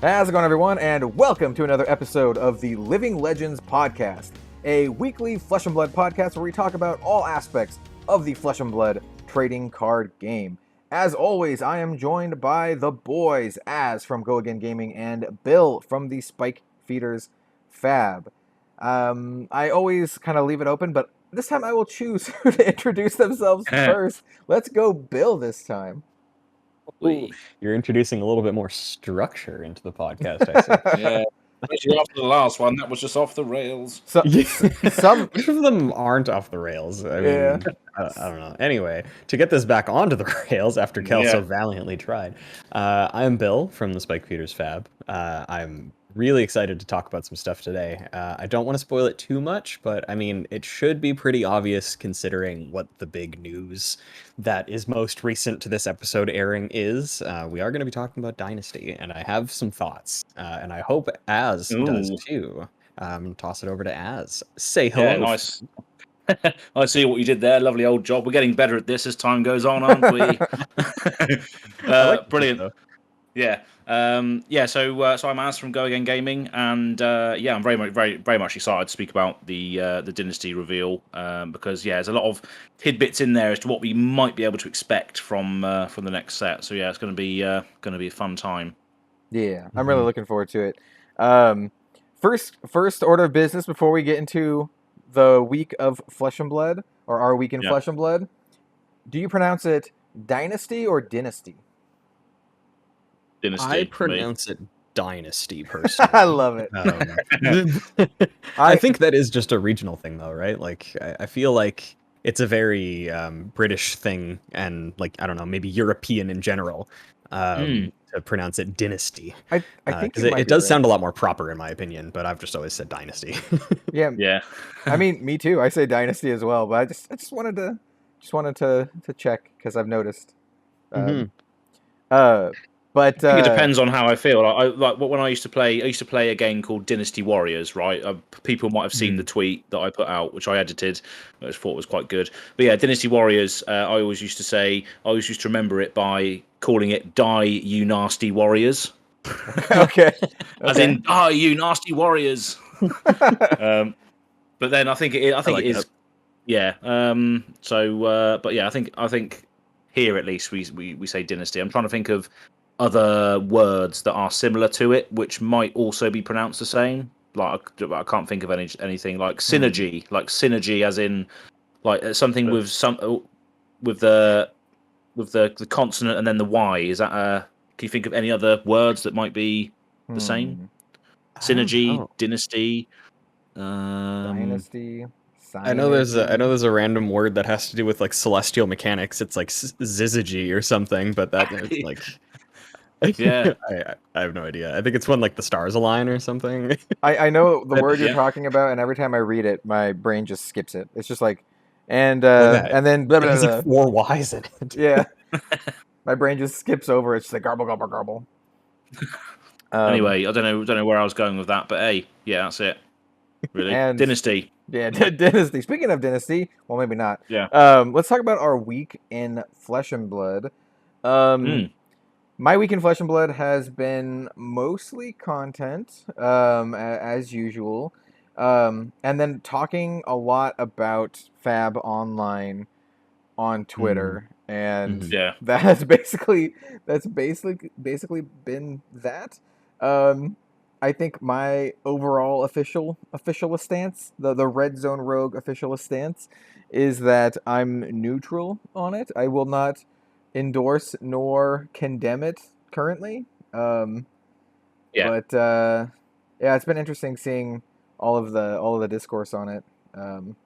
How's it going, everyone, and welcome to another episode of the Living Legends podcast, a weekly Flesh and Blood podcast where we talk about all aspects of the Flesh and Blood trading card game. As always, I am joined by the boys, Az from Go Again Gaming and Bill from the Spike Feeders FAB. I always kind of leave it open, but this time I will choose who to introduce themselves first. Let's go Bill this time. Ooh, you're introducing a little bit more structure into the podcast, I see. Yeah. Especially after the last one, that was just off the rails. Some Which of them aren't off the rails? I mean, I don't know. Anyway, to get this back onto the rails after Kel so valiantly tried, I'm Bill from the Spike Feeders FAB. I'm really excited to talk about some stuff today. I don't want to spoil it too much, but I mean, it should be pretty obvious considering what the big news that is most recent to this episode airing is. We are going to be talking about Dynasty, and I have some thoughts, and I hope Az does too. Toss it over to Az. Say hello. Yeah, nice. I see what you did there. Lovely old job. We're getting better at this as time goes on, aren't we? Brilliant. Yeah. So I'm Az from Go Again Gaming, and I'm very much excited to speak about the Dynasty reveal because there's a lot of tidbits in there as to what we might be able to expect from the next set. So it's going to be a fun time. Yeah, I'm really looking forward to it. First order of business before we get into the week of Flesh and Blood, or our week in Flesh and Blood. Do you pronounce it Dynasty or Dynasty? Dynasty, I pronounce it Dynasty, personally. I love it. I think that is just a regional thing, though, right? Like, I feel like it's a very British thing, and, like, I don't know, maybe European in general, to pronounce it Dynasty. I think because it does sound a lot more proper, in my opinion, but I've just always said Dynasty. Yeah. I mean, me too. I say Dynasty as well, but I just wanted to check because I've noticed. But I think it depends on how I feel. Like when I used to play a game called Dynasty Warriors, right? People might have seen the tweet that I put out, which I edited, which I thought was quite good. But yeah, Dynasty Warriors, I always used to remember it by calling it "Die You Nasty Warriors." Okay. As in, "Die You Nasty Warriors." But then I think it is. Yeah. I think here at least we say Dynasty. I'm trying to think of other words that are similar to it, which might also be pronounced the same. Like I can't think of anything like synergy, like synergy, as in like something with the consonant and then the Y. Is that can you think of any other words that might be the same? Synergy, dynasty, Dynasty. I know there's a random word that has to do with like celestial mechanics. It's like zizagy or something, but that like. Yeah, I have no idea. I think it's when like the stars align or something. I know the word you're talking about, and every time I read it, my brain just skips it. It's just like, and then blah, blah, there's blah. like 4 Y's in it. Yeah, my brain just skips over. It's just like garble, garble, garble. Anyway, I don't know where I was going with that, but hey, yeah, that's it. Really, and Dynasty. Yeah, Dynasty. Speaking of Dynasty, well, maybe not. Yeah. Let's talk about our week in Flesh and Blood. My week in Flesh and Blood has been mostly content, as usual, and then talking a lot about Fab Online on Twitter, and that's basically been that. I think my overall official stance, the Red Zone Rogue official stance, is that I'm neutral on it. I will not endorse nor condemn it currently. But it's been interesting seeing all of the discourse on it. I'm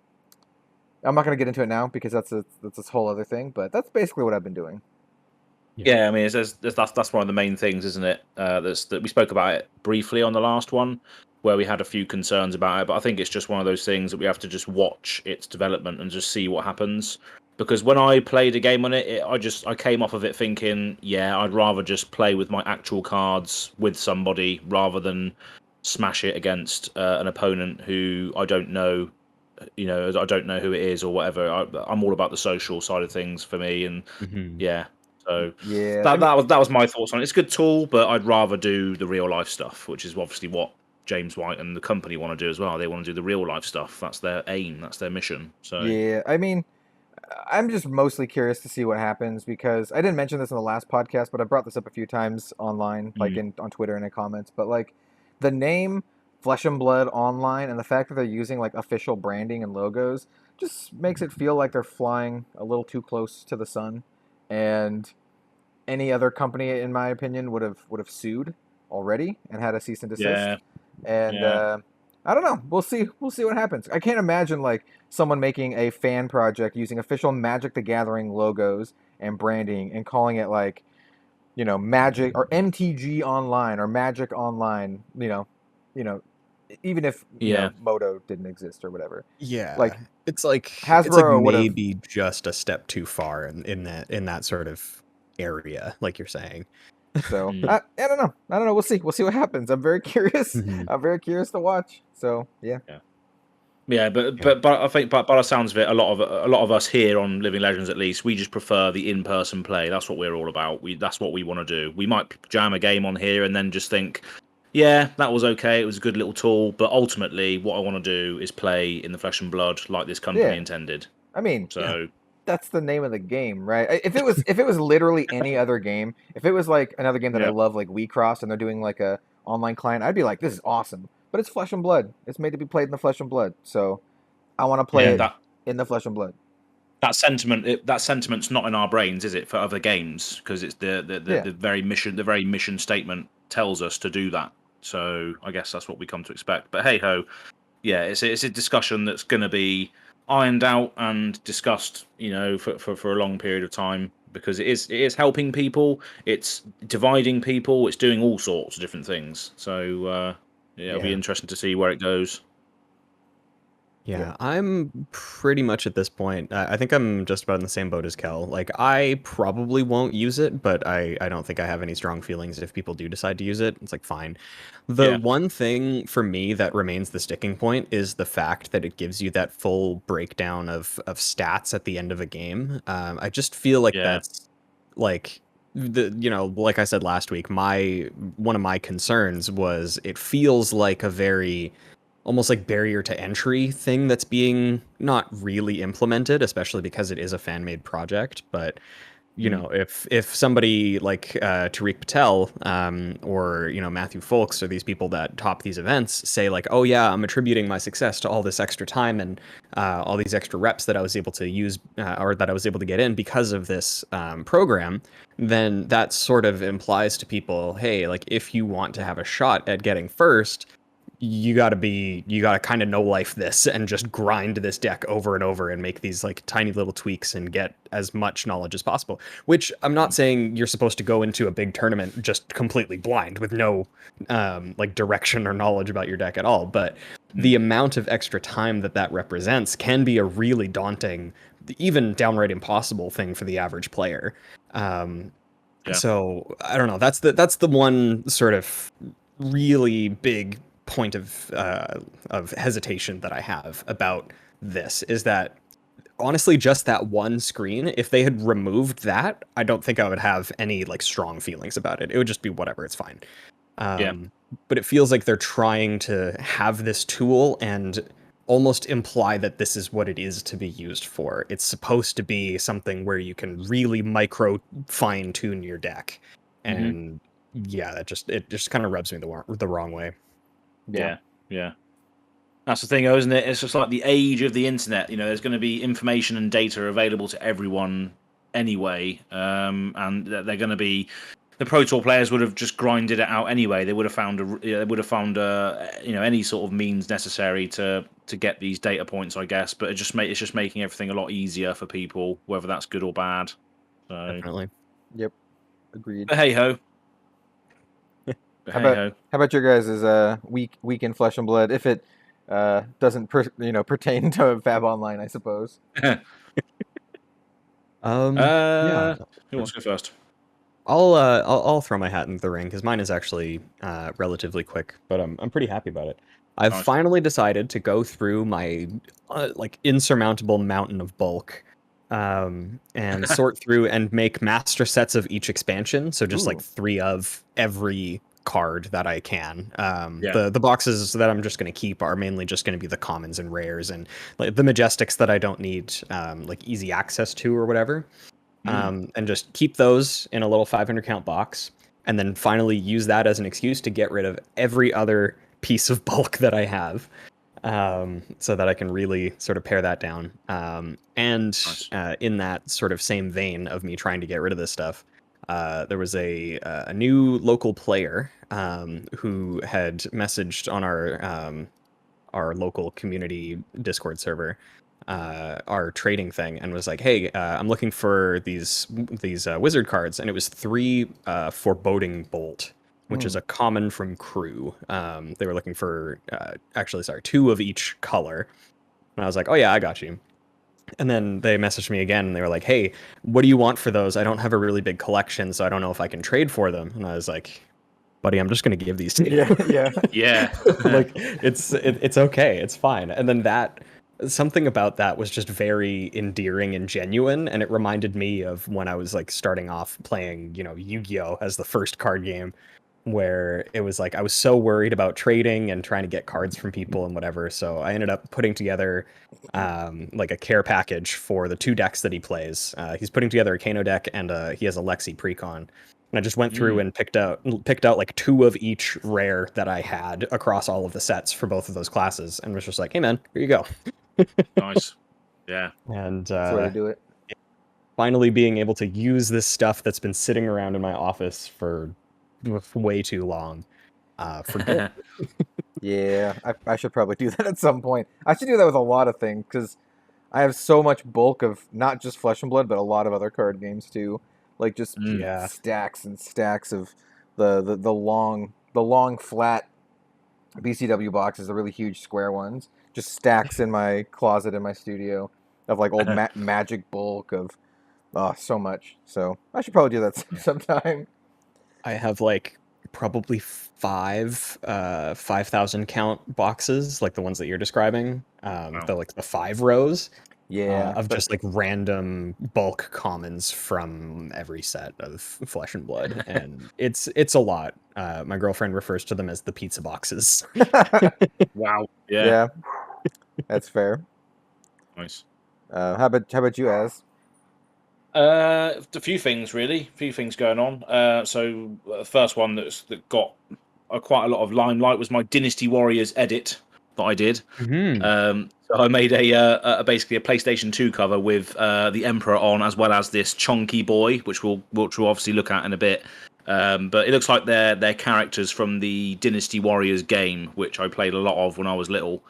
not going to get into it now because that's this whole other thing, but that's basically what I've been doing. Yeah, I mean, that's one of the main things, isn't it? That we spoke about it briefly on the last one, where we had a few concerns about it, but I think it's just one of those things that we have to just watch its development and just see what happens. Because when I played a game on it, I came off of it thinking, I'd rather just play with my actual cards with somebody rather than smash it against an opponent who I don't know. I don't know who it is or whatever. I'm all about the social side of things for me, and So Yeah, that was my thoughts on it. It's a good tool, but I'd rather do the real life stuff, which is obviously what James White and the company want to do as well. They want to do the real life stuff. That's their aim. That's their mission. So yeah. I mean, I'm just mostly curious to see what happens because I didn't mention this in the last podcast, but I brought this up a few times online, like on Twitter and in comments. But like the name Flesh and Blood Online and the fact that they're using like official branding and logos just makes it feel like they're flying a little too close to the sun. And any other company, in my opinion, would have sued already and had a cease and desist. Yeah. And I don't know. We'll see. We'll see what happens. I can't imagine like someone making a fan project using official Magic the Gathering logos and branding and calling it like, Magic or MTG Online or Magic Online. Even if Moto didn't exist or whatever. Yeah, like it's like Hasbro maybe just a step too far in that sort of area, like you're saying. So I don't know. We'll see. We'll see what happens. I'm very curious. I'm very curious to watch. So yeah. But I think by the sounds of it, a lot of us here on Living Legends, at least, we just prefer the in-person play. That's what we're all about. That's what we want to do. We might jam a game on here and then just think, yeah, that was okay. It was a good little tool, but ultimately, what I want to do is play in the flesh and blood like this company intended. I mean, that's the name of the game, right? If it was literally any other game, if it was like another game that I love, like WeCross, and they're doing like a online client, I'd be like, this is awesome. But it's flesh and blood. It's made to be played in the flesh and blood. So I want to play it in the flesh and blood. That sentiment's not in our brains, is it, for other games? Because it's the very mission statement tells us to do that. So I guess that's what we come to expect. But hey ho, yeah, it's a discussion that's going to be ironed out and discussed, for a long period of time, because it is helping people, it's dividing people, it's doing all sorts of different things. So it'll be interesting to see where it goes. Yeah, I'm pretty much at this point. I think I'm just about in the same boat as Kel. Like, I probably won't use it, but I don't think I have any strong feelings if people do decide to use it. It's like, fine. The one thing for me that remains the sticking point is the fact that it gives you that full breakdown of stats at the end of a game. I just feel like that's like like I said last week, one of my concerns was it feels like a very almost like barrier to entry thing that's being not really implemented, especially because it is a fan-made project. But if somebody like Tariq Patel or Matthew Folks or these people that top these events say like, oh yeah, I'm attributing my success to all this extra time and all these extra reps that I was able to use or that I was able to get in because of this program, then that sort of implies to people, hey, like if you want to have a shot at getting first, you gotta kind of know life this and just grind this deck over and over and make these like tiny little tweaks and get as much knowledge as possible. Which I'm not saying you're supposed to go into a big tournament just completely blind with no like direction or knowledge about your deck at all. But the amount of extra time that represents can be a really daunting, even downright impossible thing for the average player. So I don't know. That's the one sort of really big point of hesitation that I have about this is that honestly just that one screen, if they had removed that, I don't think I would have any like strong feelings about it. It would just be whatever, it's fine. But it feels like they're trying to have this tool and almost imply that this is what it is to be used for. It's supposed to be something where you can really micro fine tune your deck, and it just kind of rubs me the wrong way. Yeah. That's the thing, though, isn't it? It's just like the age of the internet. There's going to be information and data available to everyone anyway, and they're going to be. The Pro Tour players would have just grinded it out anyway. They would have found any sort of means necessary to get these data points, I guess. But it's just making everything a lot easier for people, whether that's good or bad. So. Definitely. Yep. Agreed. But hey ho. How about your guys' week in Flesh and Blood? If it doesn't pertain to FAB Online, I suppose. Who wants to go first? I'll throw my hat into the ring because mine is actually relatively quick, but I'm pretty happy about it. I've finally decided to go through my like insurmountable mountain of bulk and sort through and make master sets of each expansion. So just like 3 of every card that I can. The boxes that I'm just going to keep are mainly just going to be the commons and rares and like the majestics that I don't need like easy access to or whatever. And just keep those in a little 500 count box, and then finally use that as an excuse to get rid of every other piece of bulk that I have, so that I can really sort of pare that down. Nice. In that sort of same vein of me trying to get rid of this stuff, there was a new local player who had messaged on our local community Discord server, our trading thing, and was like, "Hey, I'm looking for these wizard cards," and it was 3 Foreboding Bolt, which is a common from Crew. They were looking for 2 of each color, and I was like, "Oh yeah, I got you." And then they messaged me again, and they were like, "Hey, what do you want for those? I don't have a really big collection, so I don't know if I can trade for them." And I was like, "Buddy, I'm just gonna give these to you." Yeah. Like it's okay, it's fine. And then something about that was just very endearing and genuine, and it reminded me of when I was like starting off playing, Yu-Gi-Oh as the first card game, where it was like I was so worried about trading and trying to get cards from people and whatever. So I ended up putting together like a care package for the 2 decks that he plays. He's putting together a Kano deck, and he has a Lexi Precon. And I just went through and picked out like 2 of each rare that I had across all of the sets for both of those classes, and was just like, "Hey man, here you go." Nice. Yeah. And that's the way to do it. Finally being able to use this stuff that's been sitting around in my office for way too long for good. Yeah, I should probably do that at some point. I should do that with a lot of things, because I have so much bulk of not just Flesh and Blood, but a lot of other card games too. Like just stacks and stacks of the long flat BCW boxes, the really huge square ones. Just stacks in my closet in my studio of like old magic bulk of so much. So I should probably do that sometime. I have like probably 5,000 count boxes, like the ones that you're describing. The 5 rows. Yeah, of just like random bulk commons from every set of Flesh and Blood, and it's a lot. My girlfriend refers to them as the pizza boxes. Wow. Yeah, that's fair. Nice. How about you, Az? A few things really, a few things going on. So the first one that got quite a lot of limelight was my Dynasty Warriors edit that I did. So I made a basically a PlayStation 2 cover with the Emperor on, as well as this chonky boy, which we'll obviously look at in a bit. But it looks like they're characters from the Dynasty Warriors game, which I played a lot of when I was little.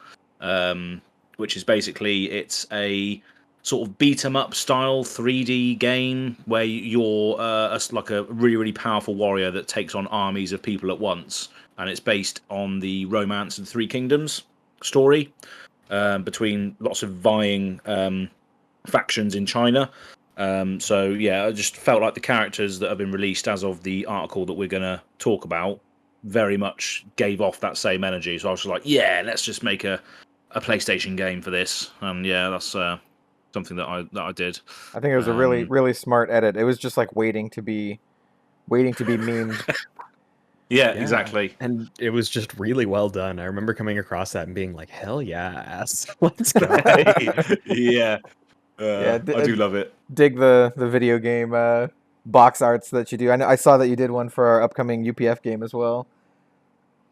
Which is basically, it's a sort of beat 'em up style 3D game where you're like a really, really powerful warrior that takes on armies of people at once, and it's based on the Romance of the Three Kingdoms story. Between lots of vying factions in China. So yeah, I just felt like the characters that have been released as of the article that we're going to talk about very much gave off that same energy. So I was just like, yeah, let's just make a PlayStation game for this. And yeah, that's something that I did. I think it was a really, really smart edit. It was just like waiting to be memed. Yeah, exactly. And it was just really well done. I remember coming across that and being like, hell yeah, ass. Let's go. Yeah. I do love it. Dig the video game box arts that you do. I saw that you did one for our upcoming UPF game as well.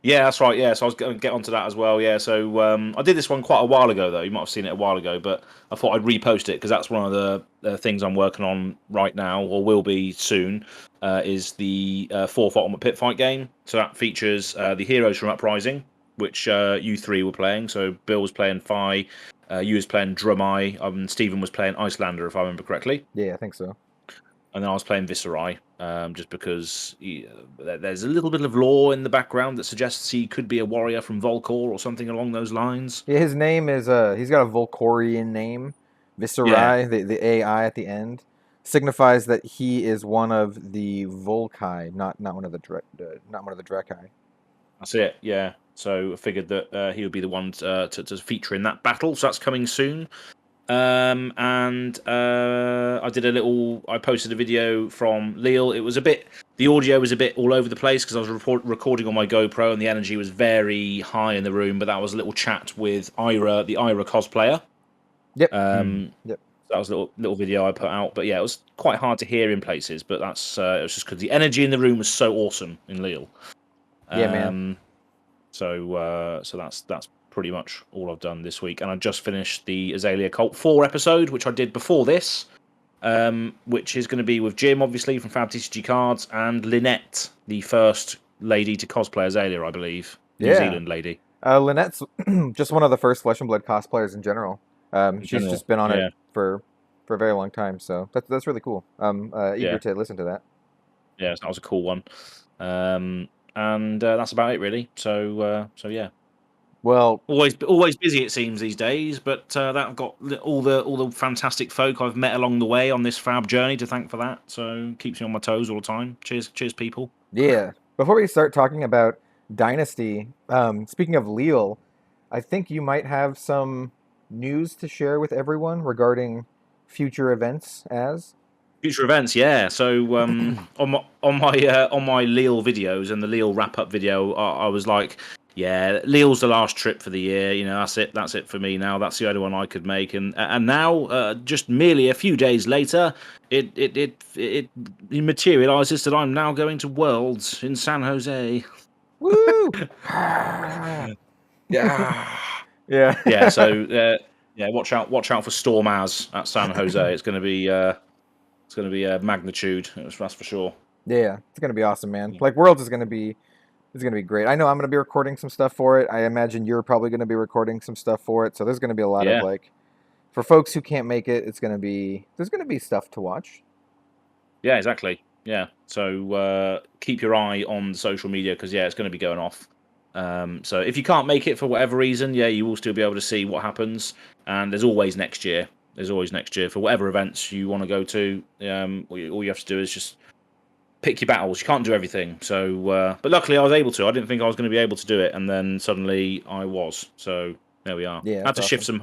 Yeah, that's right. Yeah, so I was going to get onto that as well. Yeah, so I did this one quite a while ago, though. You might have seen it a while ago, but I thought I'd repost it because that's one of the things I'm working on right now, or will be soon, is the fourth Ultimate Pit Fight game. So that features the heroes from Uprising, which you 3 were playing. So Bill was playing Phi, you was playing Drumai, and Stephen was playing Icelander, if I remember correctly. Yeah, I think so. And then I was playing Viserai, just because there's a little bit of lore in the background that suggests he could be a warrior from Volcor or something along those lines. Yeah, his name is he's got a Volcorian name. Viserai, the AI at the end, signifies that he is one of the Volkai, not one of the Drekai. That's it. Yeah. So I figured that he would be the one to feature in that battle. So that's coming soon. and I posted a video from Lille. It was the audio was a bit all over the place because I was recording on my GoPro and the energy was very high in the room. But that was a little chat with Ira, the Ira cosplayer. Yep. Yep. That was a little video I put out. But yeah, it was quite hard to hear in places. But that's it was just because the energy in the room was so awesome in Lille. Yeah, man. So that's pretty much all I've done this week, and I just finished the Azalea Cult 4 episode, which I did before this, which is going to be with Jim, obviously, from FAB TCG Cards, and Lynette, the first lady to cosplay Azalea, I believe. New Zealand lady. Lynette's just one of the first Flesh and Blood cosplayers in general. She's just been on it for a very long time, so that's really cool. I'm eager to listen to that. Yeah, that was a cool one. And that's about it, really. So yeah. Well, always busy it seems these days, but I've got all the fantastic folk I've met along the way on this fab journey to thank for that. So keeps me on my toes all the time. Cheers, people. Yeah. Before we start talking about Dynasty, speaking of Lille, I think you might have some news to share with everyone regarding future events. Future events, yeah. So on my Lille videos and the Lille wrap up video, I was like, yeah, Lille's the last trip for the year. You know, that's it for me now. That's the only one I could make. And now, just merely a few days later, it materializes that I'm now going to Worlds in San Jose. Woo! Yeah. So watch out for Storm Az at San Jose. It's going to be a magnitude. That's for sure. Yeah, it's going to be awesome, man. Like Worlds is going to be. It's going to be great. I know I'm going to be recording some stuff for it. I imagine you're probably going to be recording some stuff for it. So there's going to be a lot of for folks who can't make it, there's going to be stuff to watch. Yeah, exactly. Yeah. So keep your eye on social media because it's going to be going off. So if you can't make it for whatever reason, you will still be able to see what happens. And there's always next year. For whatever events you want to go to. All you have to do is just pick your battles. You can't do everything. So, but luckily I was able to. I didn't think I was going to be able to do it, and then suddenly I was. So there we are. Yeah, I had to shift some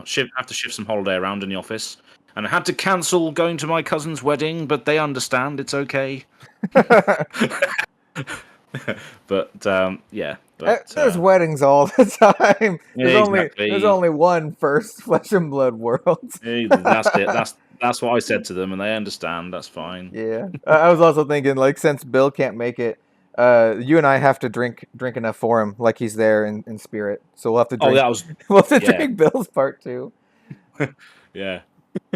holiday around in the office, and I had to cancel going to my cousin's wedding, but they understand. It's okay. But there's weddings all the time. There's only one first Flesh and Blood Worlds. That's it. That's what I said to them, and they understand. That's fine. Yeah, I was also thinking, since Bill can't make it, you and I have to drink enough for him, like he's there in spirit. So we'll have to drink. We'll have to drink Bill's part too. Yeah,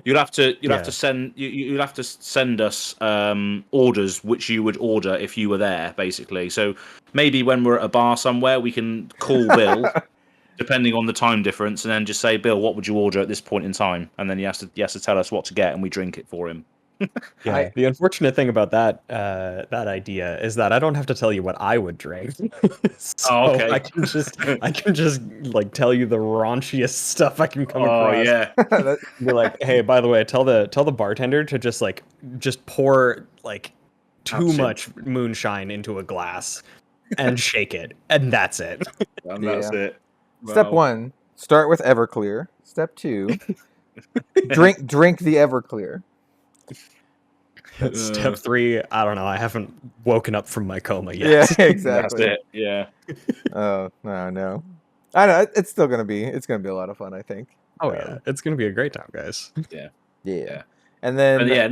you'll have to send us orders which you would order if you were there, basically. So maybe when we're at a bar somewhere, we can call Bill. Depending on the time difference, and then just say, Bill, what would you order at this point in time? And then he has to tell us what to get, and we drink it for him. The unfortunate thing about that idea is that I don't have to tell you what I would drink. So okay. I can just tell you the raunchiest stuff I can come across. Oh yeah. Be like, hey, by the way, tell the bartender to just pour too much moonshine into a glass and shake it, and that's it. And that's it. Step 1, start with Everclear. Step 2, drink the Everclear. Step 3, I don't know. I haven't woken up from my coma yet. Yeah, exactly. That's it. Yeah. Oh no. I know it's still gonna be a lot of fun, I think. Oh yeah, it's gonna be a great time, guys. Yeah. And then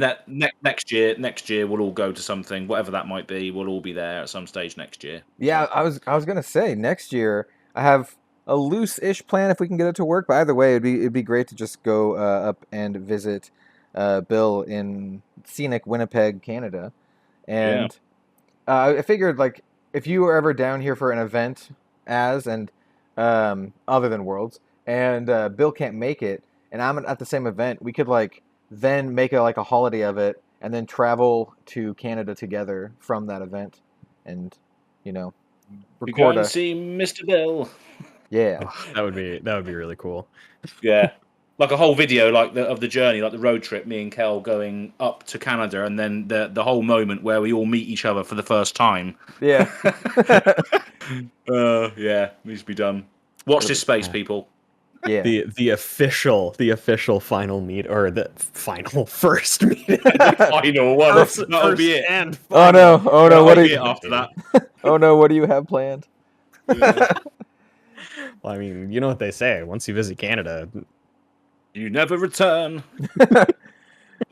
next year we'll all go to something, whatever that might be. We'll all be there at some stage next year. Yeah, I was gonna say next year I have a loose-ish plan if we can get it to work. But either way, it'd be great to just go up and visit Bill in scenic Winnipeg, Canada. And I figured if you were ever down here for an event other than Worlds, and Bill can't make it, and I'm at the same event, we could then make a holiday of it, and then travel to Canada together from that event, and record and see Mr. Bill. Yeah, that would be really cool. Yeah, like a whole video of the journey, like the road trip, me and Kel going up to Canada, and then the whole moment where we all meet each other for the first time. Yeah. Yeah, needs to be done. Watch this space, people. Yeah. The official final meet, or the final first meet. Final one. That'll be it. And Oh no! Oh no! What are you after that? Oh no! What do you have planned? Yeah. Well, I mean, you know what they say. Once you visit Canada, You never return. All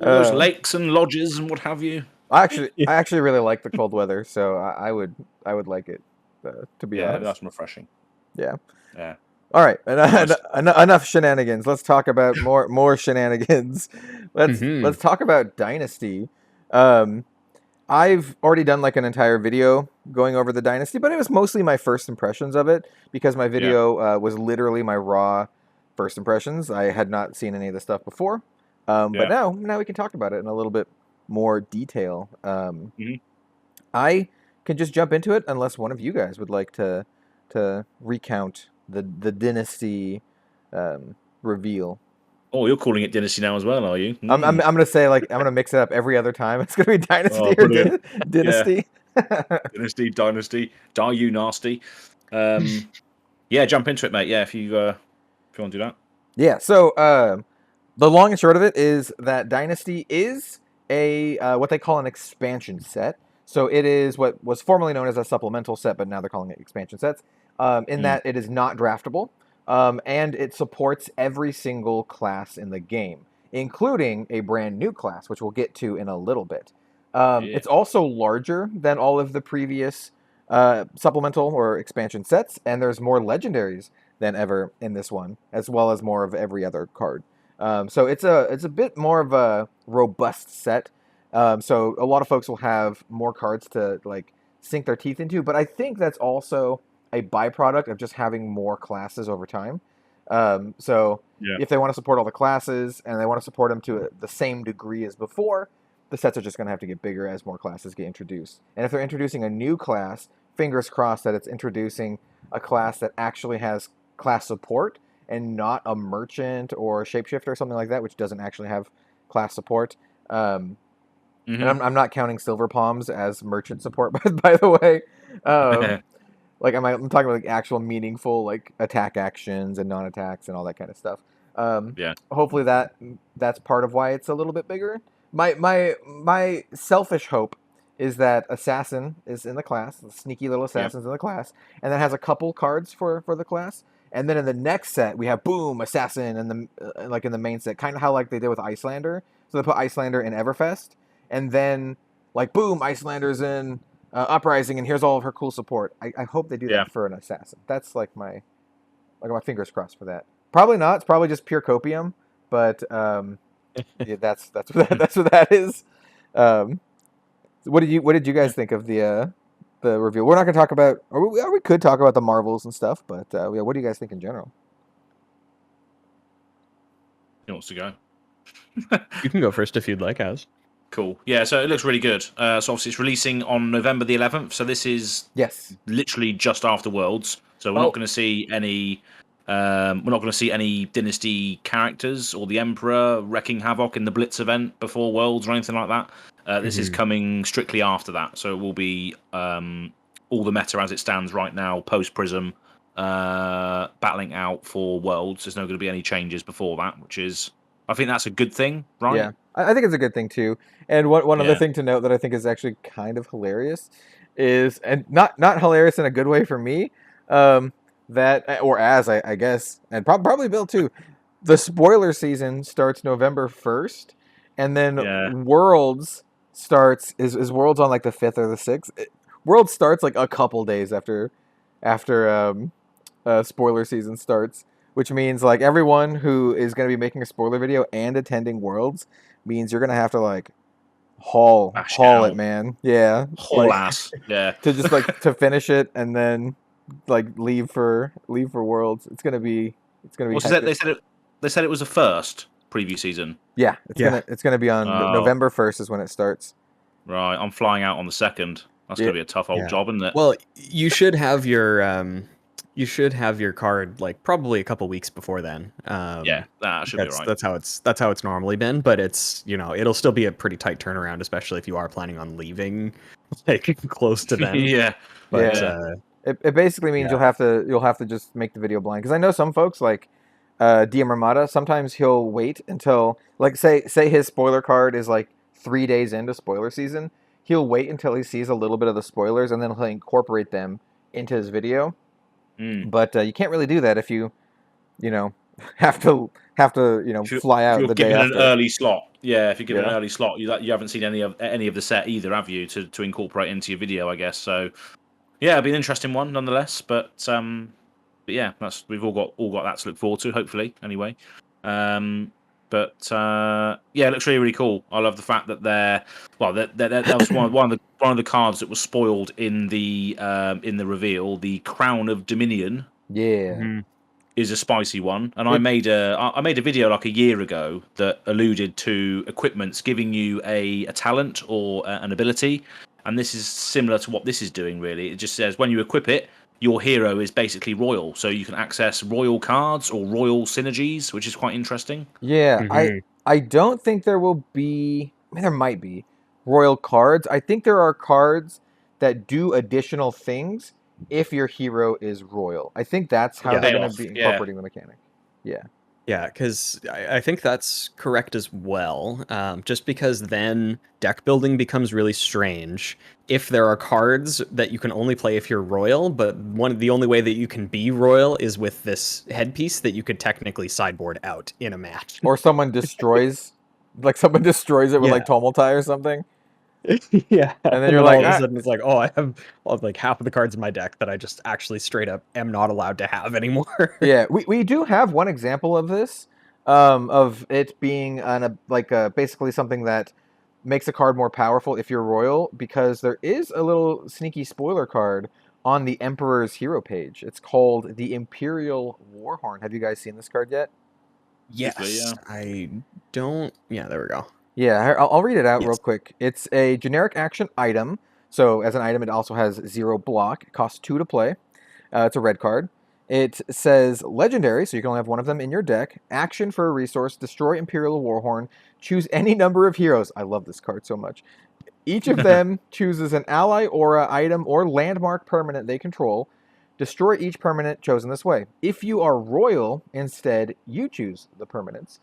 those lakes and lodges and what have you. I actually really like the cold weather, so I would like it. To be honest, that's refreshing. Yeah. Yeah. All right, enough shenanigans. Let's talk about more shenanigans. Let's talk about Dynasty. I've already done like an entire video going over the Dynasty, but it was mostly my first impressions of it because my video was literally my raw first impressions. I had not seen any of the stuff before, but now we can talk about it in a little bit more detail. I can just jump into it unless one of you guys would like to recount the Dynasty reveal. Oh, you're calling it Dynasty now as well, are you? I'm gonna say I'm gonna mix it up every other time. It's gonna be Dynasty or Dynasty. Dynasty, Dynasty, die you nasty. Jump into it, mate. Yeah, if you want to do that. Yeah. So the long and short of it is that Dynasty is a what they call an expansion set. So it is what was formerly known as a supplemental set, but now they're calling it expansion sets. In that it is not draftable. And it supports every single class in the game, including a brand new class, which we'll get to in a little bit. It's also larger than all of the previous supplemental or expansion sets, and there's more legendaries than ever in this one, as well as more of every other card. So it's a bit more of a robust set. So a lot of folks will have more cards to like sink their teeth into, but I think that's also a byproduct of just having more classes over time. If they want to support all the classes and they want to support them to the same degree as before, the sets are just going to have to get bigger as more classes get introduced. And if they're introducing a new class, fingers crossed that it's introducing a class that actually has class support and not a merchant or a shapeshifter or something like that, which doesn't actually have class support. And I'm not counting Silver Palms as merchant support, by the way. Like I'm talking about like actual meaningful like attack actions and non-attacks and all that kind of stuff. Hopefully that's part of why it's a little bit bigger. My selfish hope is that Assassin is in the class, the sneaky little Assassin's in the class, and that has a couple cards for the class. And then in the next set we have boom Assassin and the like in the main set, kind of how like they did with Icelander. So they put Icelander in Everfest, and then like boom Icelander's in Uprising, and here's all of her cool support. I hope they do that for an Assassin. That's like my fingers crossed for that. Probably not. It's probably just pure copium, but that's what that is. What did you guys think of the review? We're not going to talk about, or we could talk about the Marvels and stuff, but what do you guys think in general? Who wants to go? You can go first if you'd like, Az. Cool. Yeah, so it looks really good. So obviously it's releasing on November the 11th. So this is literally just after Worlds. So we're not going to see any. We're not going to see any Dynasty characters or the Emperor wrecking havoc in the Blitz event before Worlds or anything like that. This is coming strictly after that. So it will be all the meta as it stands right now, post Prism, battling out for Worlds. There's not going to be any changes before that, which is, I think that's a good thing, right? Yeah, I think it's a good thing too. And one other thing to note that I think is actually kind of hilarious is, and not hilarious in a good way for me, that, or as I guess, and probably Bill too, the spoiler season starts November 1st, and then Worlds starts, is Worlds on like the 5th or the 6th? Worlds starts like a couple days after spoiler season starts, which means like everyone who is going to be making a spoiler video and attending Worlds means you're going to have to like haul it, man. Yeah. Haul ass. Yeah. To just like to finish it and then like leave for Worlds. It's gonna be. Well, they said it was the first preview season. Yeah, it's gonna be on November 1st is when it starts. Right, I'm flying out on the 2nd. That's gonna be a tough old job, isn't it? Well, you should have your card like probably a couple weeks before then. That should be right. That's how it's normally been, but it's, it'll still be a pretty tight turnaround, especially if you are planning on leaving like close to then. It basically means you'll have to just make the video blind, because I know some folks like DM Ramada, sometimes he'll wait until, like, say his spoiler card is like 3 days into spoiler season. He'll wait until he sees a little bit of the spoilers, and then he'll incorporate them into his video. But you can't really do that if you know, have to fly out the day after. If you're given an early slot, if you're given an early slot, you haven't seen any of the set either, have you, to incorporate into your video, I guess. So yeah, it'll be an interesting one nonetheless. But yeah, we've all got that to look forward to, hopefully. Anyway, yeah, it looks really, really cool. I love the fact that that was one of the cards that was spoiled in the reveal. The Crown of Dominion. Yeah. Is a spicy one, and I made a video like a year ago that alluded to equipments giving you a talent or an ability, and this is similar to what this is doing. Really, it just says when you equip it, your hero is basically royal, so you can access royal cards or royal synergies, which is quite interesting. Yeah, I don't think there will be. I mean, there might be royal cards. I think there are cards that do additional things if your hero is royal. I think that's how they're going to be incorporating the mechanic. Yeah. Yeah, because I think that's correct as well. Just because then deck building becomes really strange if there are cards that you can only play if you're royal, but the only way that you can be royal is with this headpiece that you could technically sideboard out in a match. Or someone destroys, it with like Tumultai or something. Yeah, and then you're like, all of a sudden it's like, oh, I have like half of the cards in my deck that I just actually straight up am not allowed to have anymore. Yeah, we do have one example of this, of it being basically something that makes a card more powerful if you're royal, because there is a little sneaky spoiler card on the Emperor's hero page. It's called the Imperial Warhorn. Have you guys seen this card yet? Yes, I don't. Yeah, there we go. Yeah, I'll read it out real quick. It's a generic action item. So as an item, it also has 0 block. It costs 2 to play. It's a red card. It says Legendary, so you can only have one of them in your deck. Action for a resource. Destroy Imperial Warhorn. Choose any number of heroes. I love this card so much. Each of them chooses an ally, aura, item, or landmark permanent they control. Destroy each permanent chosen this way. If you are royal, instead, you choose the permanents.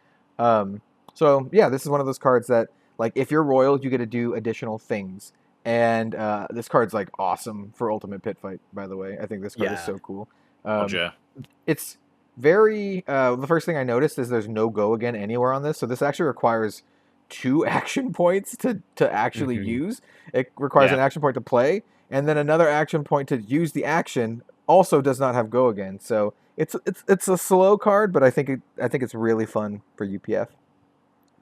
So, yeah, this is one of those cards that, like, if you're royal, you get to do additional things. And this card's, like, awesome for Ultimate Pit Fight, by the way. I think this card is so cool. It's very... the first thing I noticed is there's no go again anywhere on this. So this actually requires 2 action points to actually use. It requires an action point to play, and then another action point to use the action also does not have go again. So it's a slow card, but I think it's really fun for UPF.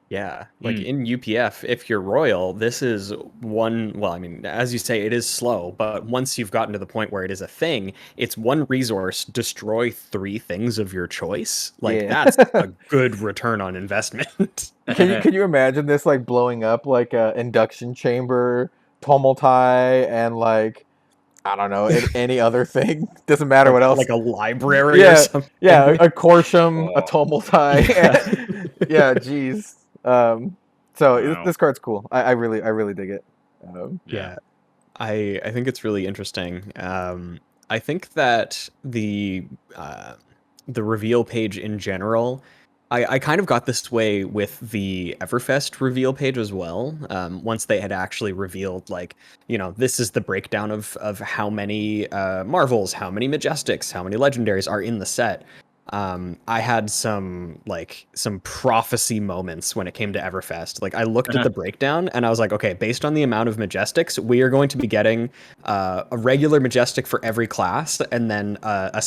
Yeah, like in UPF, if you're royal, this is one, well, I mean, as you say, it is slow, but once you've gotten to the point where it is a thing, it's one resource, destroy 3 things of your choice. Like, that's a good return on investment. Can you imagine this, like, blowing up, like, a induction chamber, Tumultai, and, like, I don't know, any other thing? Doesn't matter what else. Like a library or something? Yeah, a Korsham, a Tumultai. Yeah, geez. This card's cool. I really dig it. I think it's really interesting. I think that the reveal page in general, I kind of got this way with the Everfest reveal page as well. Once they had actually revealed, like, this is the breakdown of how many Marvels, how many Majestics, how many Legendaries are in the set. I had some prophecy moments when it came to Everfest. Like, I looked at the breakdown and I was like, okay, based on the amount of Majestics, we are going to be getting a regular Majestic for every class, and then a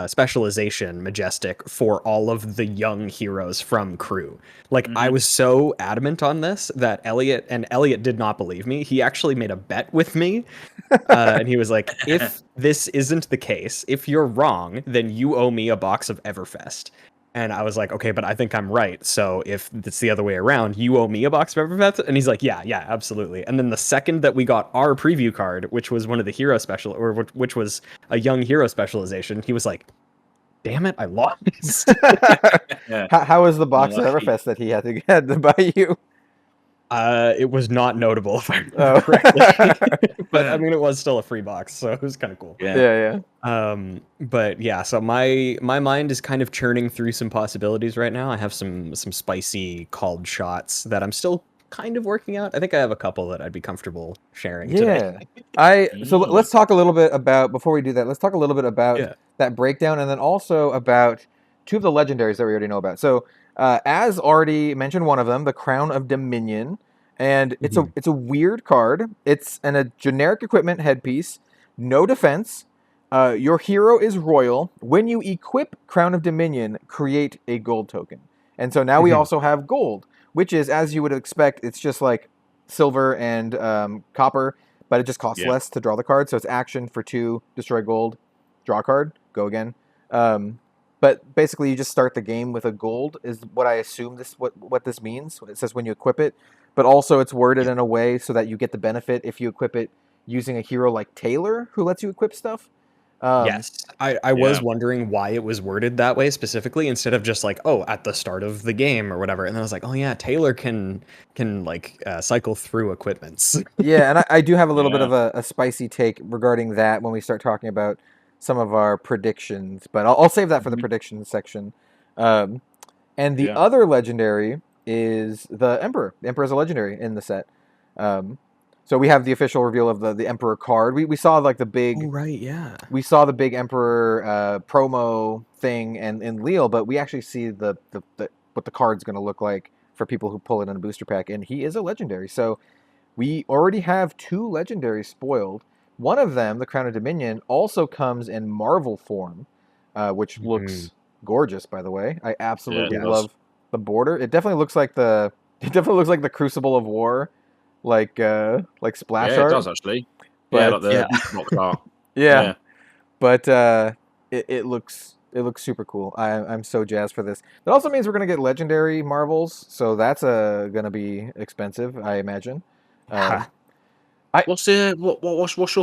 specialization Majestic for all of the young heroes from crew. Like, I was so adamant on this that Elliot did not believe me. He actually made a bet with me. And he was like, if this isn't the case, if you're wrong, then you owe me a box of Everfest. And I was like, okay, but I think I'm right. So if it's the other way around, you owe me a box of Everfest? And he's like, yeah, absolutely. And then the second that we got our preview card, which was one of the hero special, or which was a young hero specialization, he was like, damn it, I lost. How was the box of Everfest that he had to buy you? It was not notable if I remember Oh. correctly, but I mean, it was still a free box, so it was kind of cool. Yeah. But yeah, so my mind is kind of churning through some possibilities right now. I have some spicy called shots that I'm still kind of working out. I think I have a couple that I'd be comfortable sharing today. So let's talk a little bit about, before we do that, let's talk a little bit about that breakdown, and then also about two of the legendaries that we already know about. So as already mentioned, one of them, the Crown of Dominion, and it's a weird card. It's a generic equipment headpiece, no defense. Your hero is royal. When you equip Crown of Dominion, create a gold token. And so now we also have gold, which is, as you would expect, it's just like silver and copper, but it just costs less to draw the card. So it's action for 2, destroy gold, draw a card, go again. But basically, you just start the game with a gold, is what I assume what this means. It says when you equip it, but also it's worded in a way so that you get the benefit if you equip it using a hero like Taylor, who lets you equip stuff. Yes, I was wondering why it was worded that way specifically, instead of just like, oh, at the start of the game or whatever. And then I was like, oh yeah, Taylor can like cycle through equipments. Yeah, and I do have a little bit of a spicy take regarding that when we start talking about some of our predictions, but I'll save that for the predictions section. And the other legendary is the Emperor. The Emperor is a legendary in the set. So we have the official reveal of the Emperor card. We saw like the big... Oh, right, yeah. We saw the big Emperor promo thing in Leal, but we actually see what the card's going to look like for people who pull it in a booster pack, and he is a legendary. So we already have 2 legendaries spoiled. One of them, the Crown of Dominion, also comes in Marvel form, which looks gorgeous, by the way. I absolutely love the border. It definitely looks like the Crucible of War, like splash art. It does actually. But, like the box art. But it looks super cool. I'm so jazzed for this. That also means we're gonna get legendary Marvels, so that's gonna be expensive, I imagine. What's your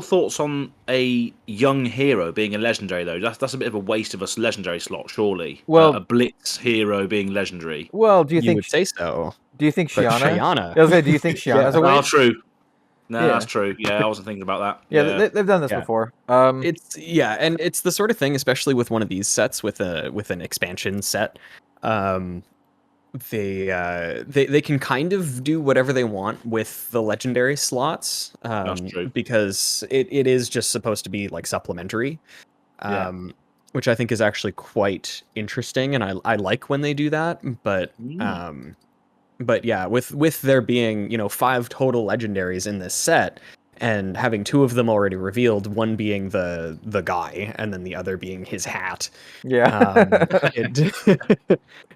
thoughts on a young hero being a legendary though? That's a bit of a waste of a legendary slot, surely. Well, a blitz hero being legendary. Well, do you think would say so? Do you think Shiana? Do you think Shiana's a waste? waste? Oh, true. No, that's true. Yeah, I wasn't thinking about that. Yeah, they've done this before. It's and it's the sort of thing, especially with one of these sets with an expansion set. They can kind of do whatever they want with the legendary slots. That's true. Because it is just supposed to be like supplementary. Which I think is actually quite interesting, and I like when they do that. But yeah, with there being 5 total legendaries in this set, and having 2 of them already revealed, one being the guy, and then the other being his hat.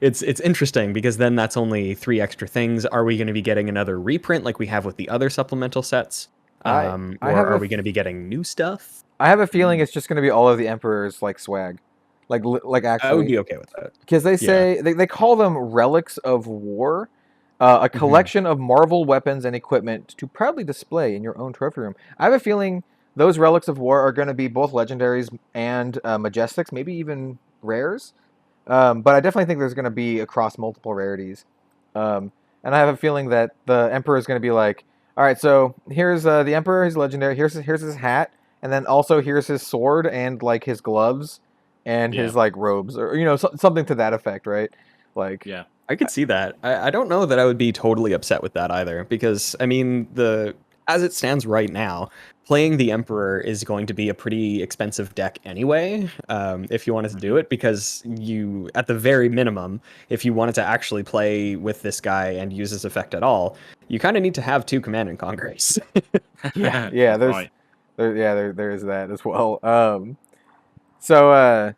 It's interesting because then that's only 3 extra things. Are we going to be getting another reprint like we have with the other supplemental sets, or are we going to be getting new stuff? I have a feeling it's just going to be all of the Emperor's like swag, like actually. I would be okay with that because they say they call them relics of war. A collection of Marvel weapons and equipment to proudly display in your own trophy room. I have a feeling those relics of war are going to be both legendaries and majestics, maybe even rares. But I definitely think there's going to be across multiple rarities. And I have a feeling that the Emperor is going to be like, all right, so here's the Emperor, he's legendary. Here's his hat, and then also here's his sword and like his gloves and his like robes, or something to that effect, right? Like I could see that. I don't know that I would be totally upset with that either, because I mean, as it stands right now, playing the Emperor is going to be a pretty expensive deck anyway, if you wanted to do it, because you, at the very minimum, if you wanted to actually play with this guy and use his effect at all, you kind of need to have 2 Command and Conquers. There is that as well. So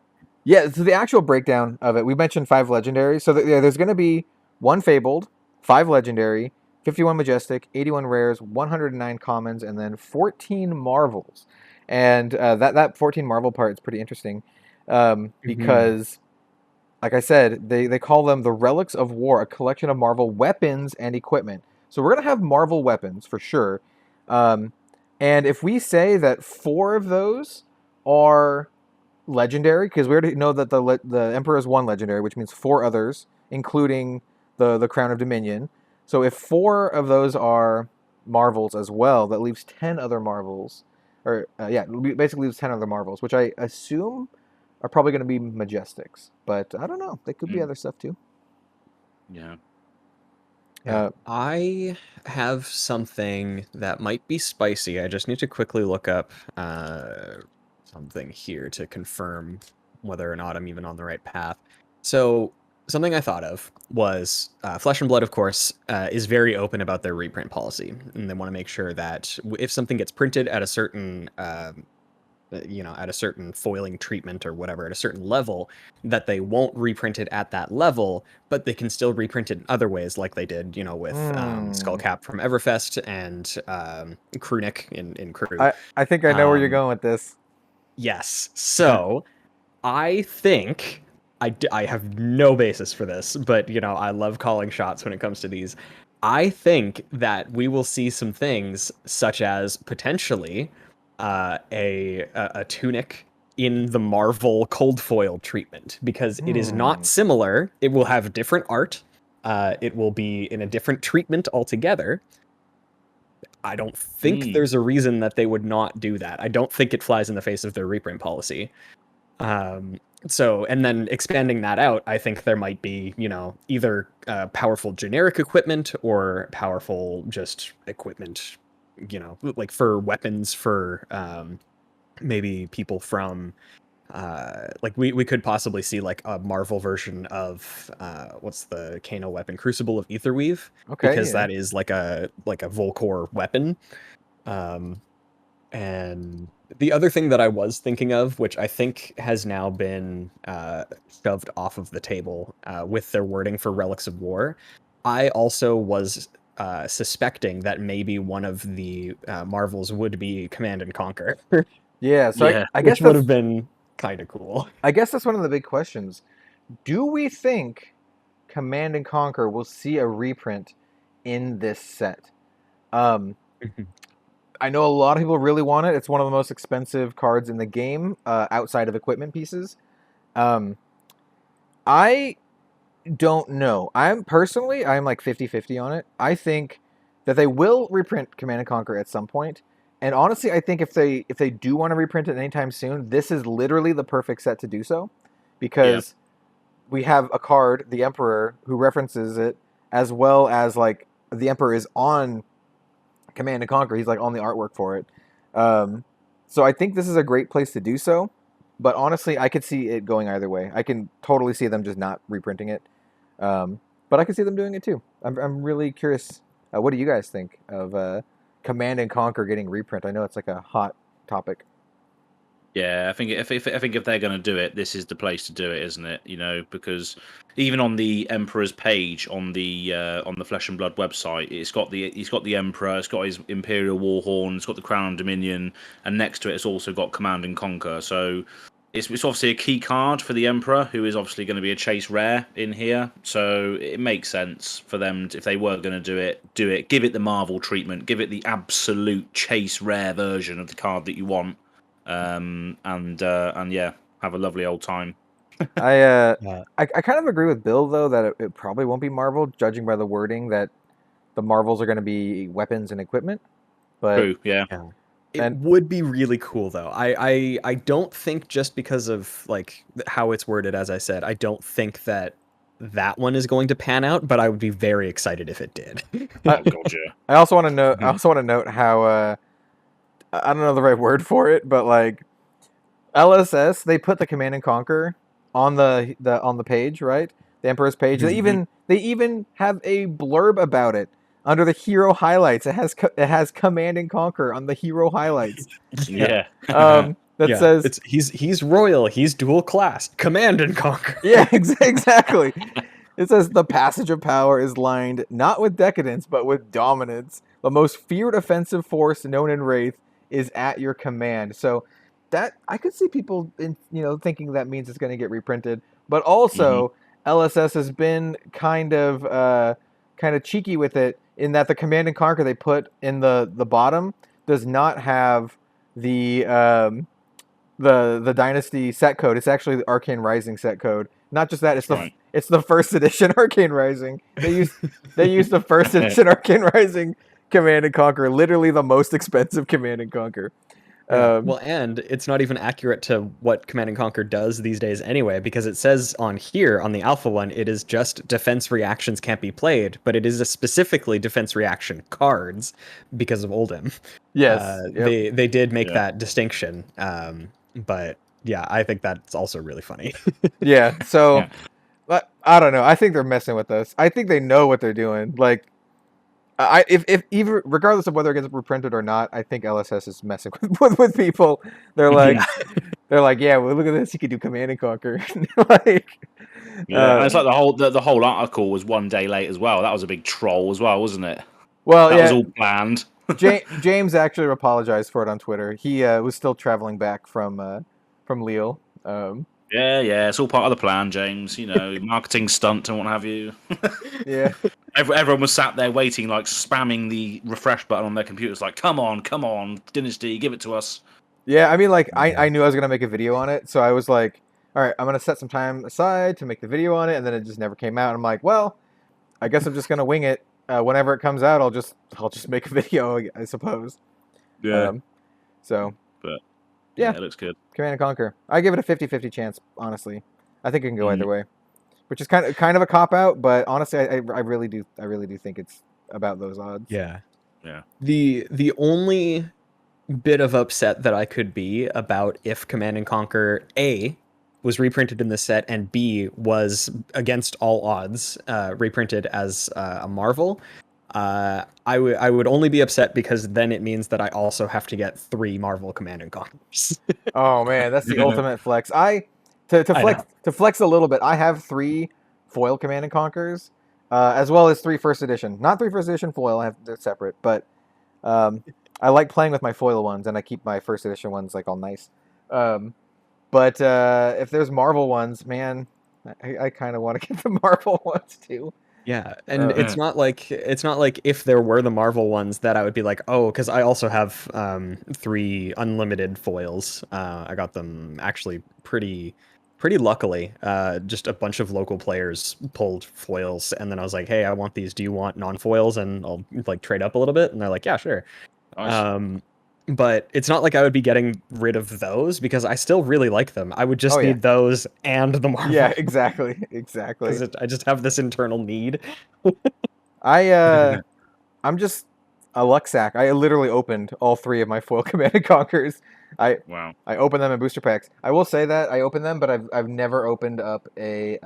the actual breakdown of it, we mentioned 5 legendaries. So there's going to be 1 Fabled, 5 legendary, 51 majestic, 81 rares, 109 commons, and then 14 marvels. And that 14 marvel part is pretty interesting because, like I said, they call them the Relics of War, a collection of Marvel weapons and equipment. So we're going to have Marvel weapons for sure. And if we say that 4 of those are legendary, because we already know that the Emperor is 1 legendary, which means 4 others, including the Crown of Dominion. So if 4 of those are Marvels as well, that leaves 10 other Marvels. Or, basically leaves 10 other Marvels, which I assume are probably going to be Majestics. But I don't know. They could be other stuff too. Yeah. I have something that might be spicy. I just need to quickly look up something here to confirm whether or not I'm even on the right path. So something I thought of was Flesh and Blood, of course, is very open about their reprint policy, and they want to make sure that if something gets printed at a certain at a certain foiling treatment or whatever, at a certain level, that they won't reprint it at that level, but they can still reprint it in other ways, like they did, with Skullcap from Everfest and Krunic in Crew. I think I know where you're going with this. Yes. So I think I have no basis for this, but I love calling shots when it comes to these. I think that we will see some things such as potentially a tunic in the Marvel cold foil treatment, because it is not similar. It will have different art. It will be in a different treatment altogether. I don't think there's a reason that they would not do that. I don't think it flies in the face of their reprint policy. So, and then expanding that out, I think there might be, either powerful generic equipment or powerful just equipment, like for weapons for maybe people from like we could possibly see like a Marvel version of what's the Kano weapon, Crucible of Aetherweave, because that is like a Volcor weapon. And the other thing that I was thinking of, which I think has now been shoved off of the table with their wording for Relics of War, I also was suspecting that maybe one of the Marvels would be Command and Conquer. Yeah, so I guess which would have been kind of cool. I guess that's one of the big questions. Do we think Command and Conquer will see a reprint in this set? I know a lot of people really want it. It's one of the most expensive cards in the game, outside of equipment pieces. I don't know. I'm like 50-50 on it. I think that they will reprint Command and Conquer at some point. And honestly, I think if they do want to reprint it anytime soon, this is literally the perfect set to do so, because we have a card, the Emperor, who references it, as well as like the Emperor is on Command and Conquer. He's like on the artwork for it. So I think this is a great place to do so. But honestly, I could see it going either way. I can totally see them just not reprinting it. But I could see them doing it too. I'm really curious. What do you guys think of Command and Conquer getting reprint? I know it's like a hot topic. Yeah, I think if they're going to do it, this is the place to do it, isn't it? Because even on the Emperor's page on the Flesh and Blood website, he's got the Emperor, it's got his Imperial Warhorn, it's got the Crown and Dominion, and next to it, it's also got Command and Conquer. So it's obviously a key card for the Emperor, who is obviously going to be a chase rare in here. So it makes sense for them if they were going to do it. Give it the Marvel treatment. Give it the absolute chase rare version of the card that you want. And have a lovely old time. I kind of agree with Bill though that it probably won't be Marvel, judging by the wording that the Marvels are going to be weapons and equipment. But true, yeah. It would be really cool though. I don't think, just because of like how it's worded, as I said, I don't think that one is going to pan out, but I would be very excited if it did. Gotcha. I also want to note how I don't know the right word for it, but like LSS, they put the Command and Conquer on the page, right? The Emperor's page. Mm-hmm. They even have a blurb about it under the hero highlights. It has Command and Conquer on the hero highlights. Yeah. Says he's royal, he's dual class, Command and Conquer. Yeah, exactly. It says the passage of power is lined not with decadence but with dominance. The most feared offensive force known in Wraith is at your command. So that I could see people thinking that means it's going to get reprinted, but also LSS has been kind of cheeky with it in that the Command and Conquer they put in the bottom does not have the Dynasty set code. It's actually the Arcane Rising set code. Not just that, Right. it's the first edition Arcane Rising. They used the first edition Arcane Rising Command and Conquer, literally the most expensive Command and Conquer. Well, and it's not even accurate to what Command and Conquer does these days anyway, because it says on here, on the alpha one, it is just defense reactions can't be played, but it is a specifically defense reaction cards because of Oldhim. Yes. They did make that distinction. But yeah, I think that's also really funny. Yeah, so I don't know. I think they're messing with us. I think they know what they're doing. Like, if even regardless of whether it gets reprinted or not, I think LSS is messing with people. They're like, yeah, well, look at this. You could do Command and Conquer. Like, and it's like the whole article was 1 day late as well. That was a big troll as well, wasn't it? Well, that was all planned. James actually apologized for it on Twitter. He was still traveling back from Lille. Yeah, it's all part of the plan, James. You know, marketing stunt and what have you. Yeah. Everyone was sat there waiting, like spamming the refresh button on their computers, like, come on, Dynasty, give it to us. Yeah, I mean, like, I knew I was going to make a video on it, so I was like, all right, I'm going to set some time aside to make the video on it, and then it just never came out. I'm like, well, I guess I'm just going to wing it. Whenever it comes out, I'll just make a video, I suppose. Yeah. But yeah, it looks good. Command and Conquer. I give it a 50-50 chance, honestly. I think it can go either way, which is kind of a cop out, but honestly, I really do think it's about those odds. Yeah. Yeah. The only bit of upset that I could be about if Command and Conquer A was reprinted in the set and B was against all odds reprinted as a Marvel, I would only be upset because then it means that I also have to get 3 Marvel Command and Conquers. Oh man, that's the ultimate flex. To flex a little bit, I have 3 foil Command and Conquers, as well as 3 first edition. Not 3 first edition foil, they're separate, but I like playing with my foil ones, and I keep my first edition ones like all nice. But if there's Marvel ones, man, I kind of want to get the Marvel ones too. Yeah, and it's not like if there were the Marvel ones that I would be like, oh, because I also have 3 unlimited foils. I got them actually pretty luckily. Just a bunch of local players pulled foils, and then I was like, hey, I want these. Do you want non-foils? And I'll like trade up a little bit, and they're like, yeah, sure. Nice. But it's not like I would be getting rid of those because I still really like them. I would just need those and the Marvel. Yeah, exactly. Because I just have this internal need. I'm just a luck sack. I literally opened all 3 of my foil Command and Conquers. I opened them in booster packs. I will say that I opened them, but I've never opened up a.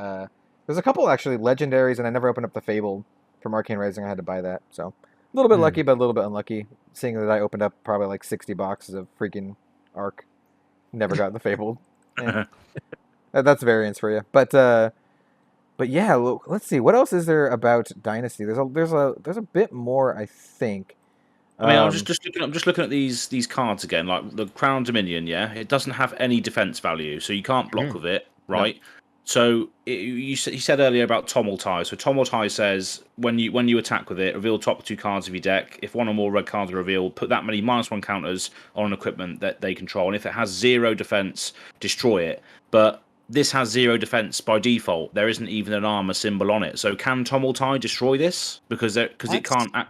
There's a couple actually legendaries, and I never opened up the Fable from Arcane Rising. I had to buy that, so. A little bit lucky, but a little bit unlucky, seeing that I opened up probably like 60 boxes of freaking Arc. Never got the Fabled. That's variance for you. But yeah, let's see. What else is there about Dynasty? There's a bit more, I think. I mean, I'm just looking at these cards again, like the Crown Dominion. Yeah, it doesn't have any defense value, so you can't block with it, right? No. So you said earlier about Tomultai. So Tomultai says when you attack with it, reveal top 2 cards of your deck. If 1 or more red cards are revealed, put that many -1 counters on an equipment that they control. And if it has 0 defense, destroy it. But this has 0 defense by default. There isn't even an armor symbol on it. So can Tomultai destroy this? Because it can't.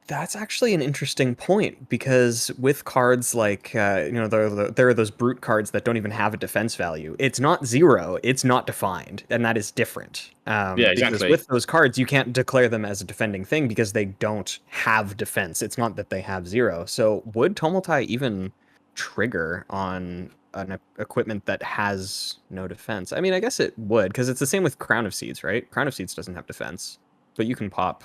That's actually an interesting point, because with cards like, there are those brute cards that don't even have a defense value. It's not 0, it's not defined, and that is different. Yeah, exactly. Because with those cards, you can't declare them as a defending thing because they don't have defense. It's not that they have 0. So would Tomultai even trigger on an equipment that has no defense? I mean, I guess it would, because it's the same with Crown of Seeds, right? Crown of Seeds doesn't have defense, but you can pop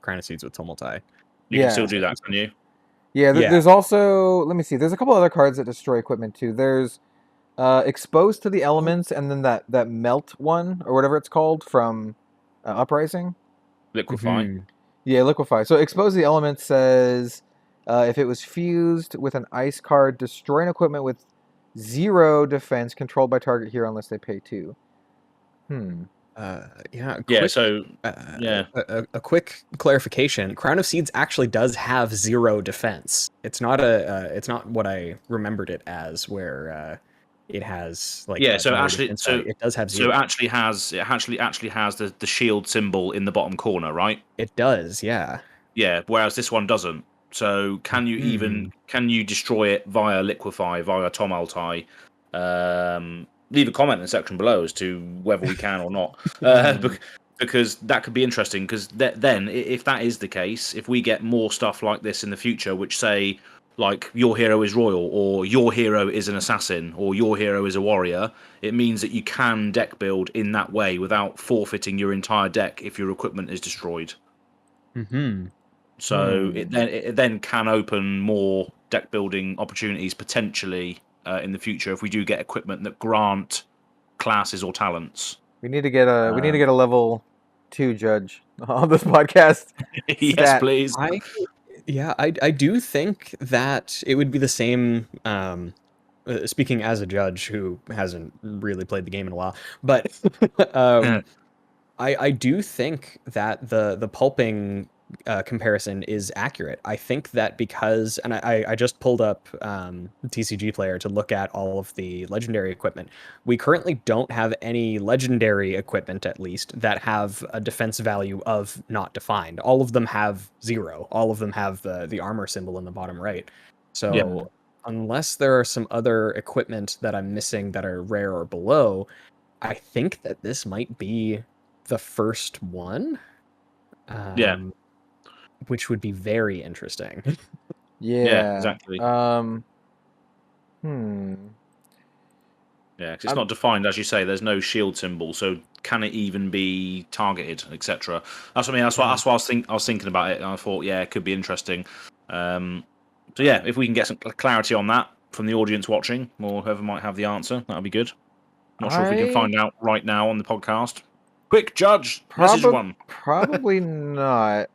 Crown of Seeds with Tomultai. You can still do that, can you? Yeah, there's also, let me see, there's a couple other cards that destroy equipment too. There's Exposed to the Elements, and then that Melt one, or whatever it's called, from Uprising. Liquefy. Mm-hmm. Yeah, Liquefy. So Expose the Elements says, if it was fused with an ice card, destroy an equipment with 0 defense controlled by target hero unless they pay 2. A quick clarification: Crown of Seeds actually does have 0 defense. It's not what I remembered it as, where it has like yeah. a So low actually, defense value. It does have 0. so it actually has the shield symbol in the bottom corner, right? It does, yeah. Yeah. Whereas this one doesn't. So can you destroy it via liquefy, via tumulti? Leave a comment in the section below as to whether we can or not. Because that could be interesting. Because then, if that is the case, if we get more stuff like this in the future, which say, like, your hero is royal, or your hero is an assassin, or your hero is a warrior, it means that you can deck build in that way without forfeiting your entire deck if your equipment is destroyed. So it then can open more deck building opportunities potentially in the future if we do get equipment that grant classes or talents. We need to get a level 2 judge on this podcast. Yes, please. I do think that it would be the same. Speaking as a judge who hasn't really played the game in a while, but I do think that the pulping comparison is accurate. I think that because, and I just pulled up TCG Player to look at all of the legendary equipment. We currently don't have any legendary equipment, at least, that have a defense value of not defined. All of them have 0. All of them have the armor symbol in the bottom right. So unless there are some other equipment that I'm missing that are rare or below, I think that this might be the first one. Which would be very interesting. Yeah, exactly. Yeah, because it's not defined, as you say. There's no shield symbol, so can it even be targeted, etc. That's what I mean. That's why I was thinking about it, and I thought, yeah, it could be interesting. So yeah, if we can get some clarity on that from the audience watching, or whoever might have the answer, that'd be good. Not sure if we can find out right now on the podcast. Quick, Judge, message one. Probably not.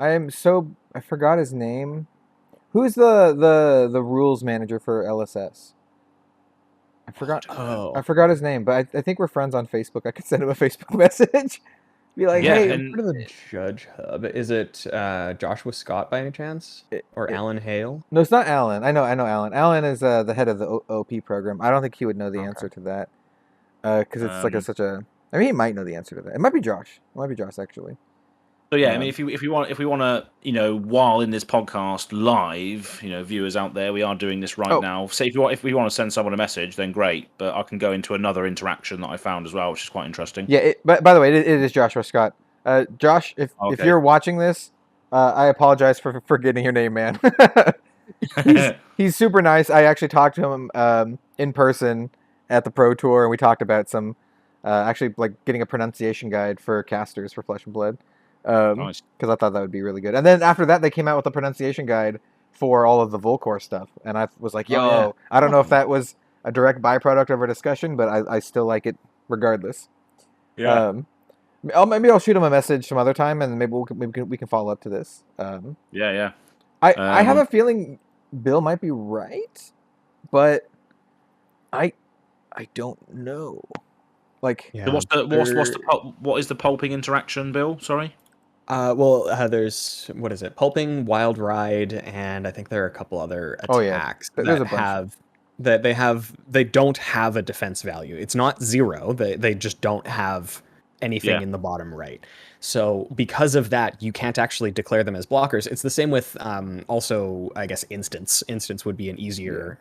I forgot his name. Who's the rules manager for LSS? I forgot. I forgot his name, but I think we're friends on Facebook. I could send him a Facebook message. Be like, hey, part of the Judge Hub. Is it Joshua Scott by any chance, or Alan Hale? No, it's not Alan. I know Alan. Alan is the head of the OP program. I don't think he would know the answer to that, because it's like such a. I mean, he might know the answer to that. It might be Josh. It might be Josh, actually. So yeah, I mean, if we want to, while in this podcast live, viewers out there, we are doing this right now. Say if we want to send someone a message, then great. But I can go into another interaction that I found as well, which is quite interesting. Yeah. By the way, it is Joshua Scott. Josh, if you're watching this, I apologize for getting your name, man. he's super nice. I actually talked to him in person at the Pro Tour, and we talked about some actually like getting a pronunciation guide for casters for Flesh and Blood. Nice. Because I thought that would be really good. And then after that, they came out with a pronunciation guide for all of the Volcor stuff. And I was like, I don't know if that was a direct byproduct of our discussion, but I still like it regardless. Yeah. Maybe I'll shoot him a message some other time, and maybe we can follow up to this. Yeah. I have a feeling Bill might be right, but I don't know. Like, so what is the pulping interaction, Bill? Sorry. There's what is it? Pulping, Wild Ride, and I think there are a couple other attacks they don't have a defense value. It's not 0. They just don't have anything in the bottom right. So because of that, you can't actually declare them as blockers. It's the same with also, I guess, Instance. Instance would be an easier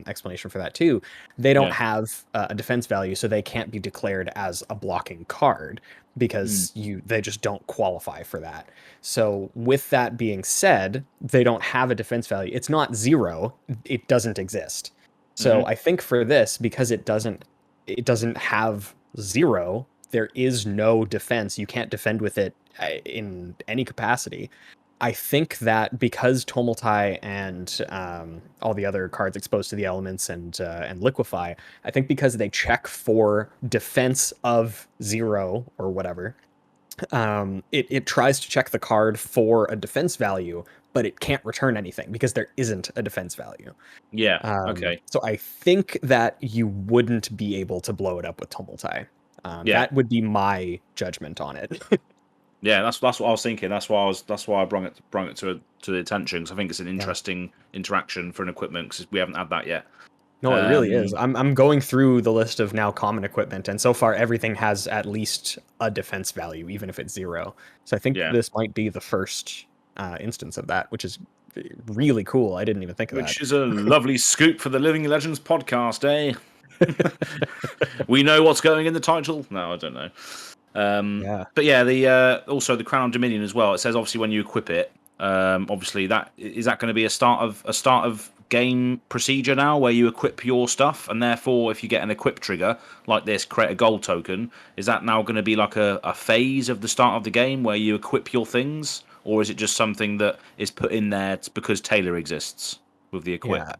explanation for that too. They don't have a defense value, so they can't be declared as a blocking card because they just don't qualify for that. So with that being said, they don't have a defense value. It's not 0. It doesn't exist. So I think for this, because it doesn't have 0, there is no defense. You can't defend with it in any capacity. I think that because Tumulti and all the other cards exposed to the elements and liquefy, I think because they check for defense of 0 or whatever, it tries to check the card for a defense value, but it can't return anything because there isn't a defense value. Yeah. Okay. So I think that you wouldn't be able to blow it up with Tumulti. That would be my judgment on it. Yeah, that's what I was thinking. That's why I brought it to the attention, because I think it's an interesting interaction for an equipment, because we haven't had that yet. No, it really is. I'm going through the list of now common equipment, and so far everything has at least a defense value, even if it's 0. So I think this might be the first instance of that, which is really cool. I didn't even think of that. Which is a lovely scoop for the Living Legends podcast, eh? We know what's going in the title. No, I don't know. But yeah, the also the Crown of Dominion as well. It says obviously when you equip it, obviously that going to be a start of game procedure now, where you equip your stuff, and therefore if you get an equip trigger like this, create a gold token. Is that now going to be like a phase of the start of the game where you equip your things, or is it just something that is put in there because Taylor exists with the equip? Yeah.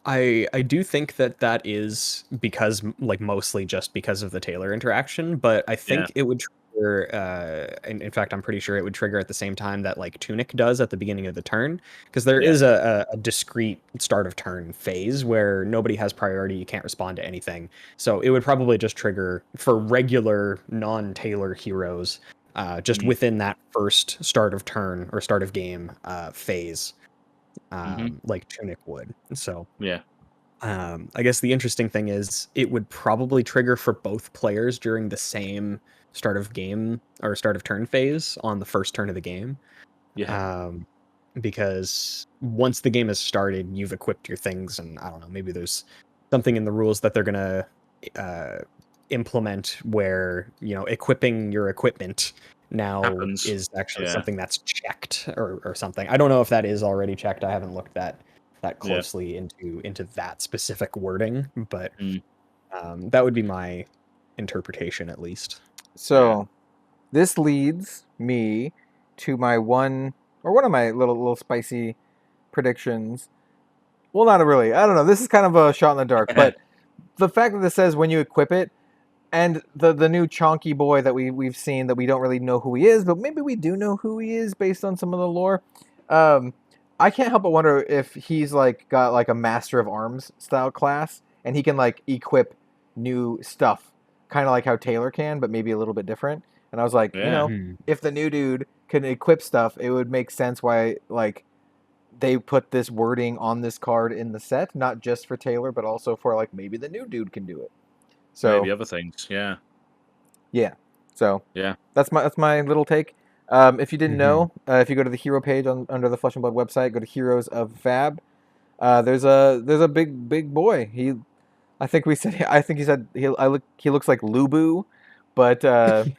I do think that is because, like, mostly just because of the Taylor interaction, but I think it would trigger, in fact, I'm pretty sure it would trigger at the same time that, like, Tunic does at the beginning of the turn, because there is a discrete start of turn phase where nobody has priority, you can't respond to anything. So it would probably just trigger for regular non-Taylor heroes, just within that first start of turn or start of game phase. Like Tunic would. So I guess the interesting thing is it would probably trigger for both players during the same start of game or start of turn phase on the first turn of the game. Because once the game has started, you've equipped your things, and I don't know, maybe there's something in the rules that they're gonna implement where, you know, equipping your equipment now is actually something that's checked or something. I don't know if that is already checked. I haven't looked that closely into that specific wording, but that would be my interpretation, at least. So this leads me to my one of my little spicy predictions. Well, not really. I don't know. This is kind of a shot in the dark, but the fact that this says when you equip it, and the new chonky boy that we've seen that we don't really know who he is, but maybe we do know who he is based on some of the lore. I can't help but wonder if he's like got like a Master of Arms style class, and he can like equip new stuff, kind of like how Taylor can, but maybe a little bit different. And I was like, you know, if the new dude can equip stuff, it would make sense why like they put this wording on this card in the set, not just for Taylor, but also for like maybe the new dude can do it. So maybe other things, So that's my little take. If you didn't know, if you go to the hero page under the Flesh and Blood website, go to Heroes of FAB. There's a big boy. I think he said he looks like Lubu, but as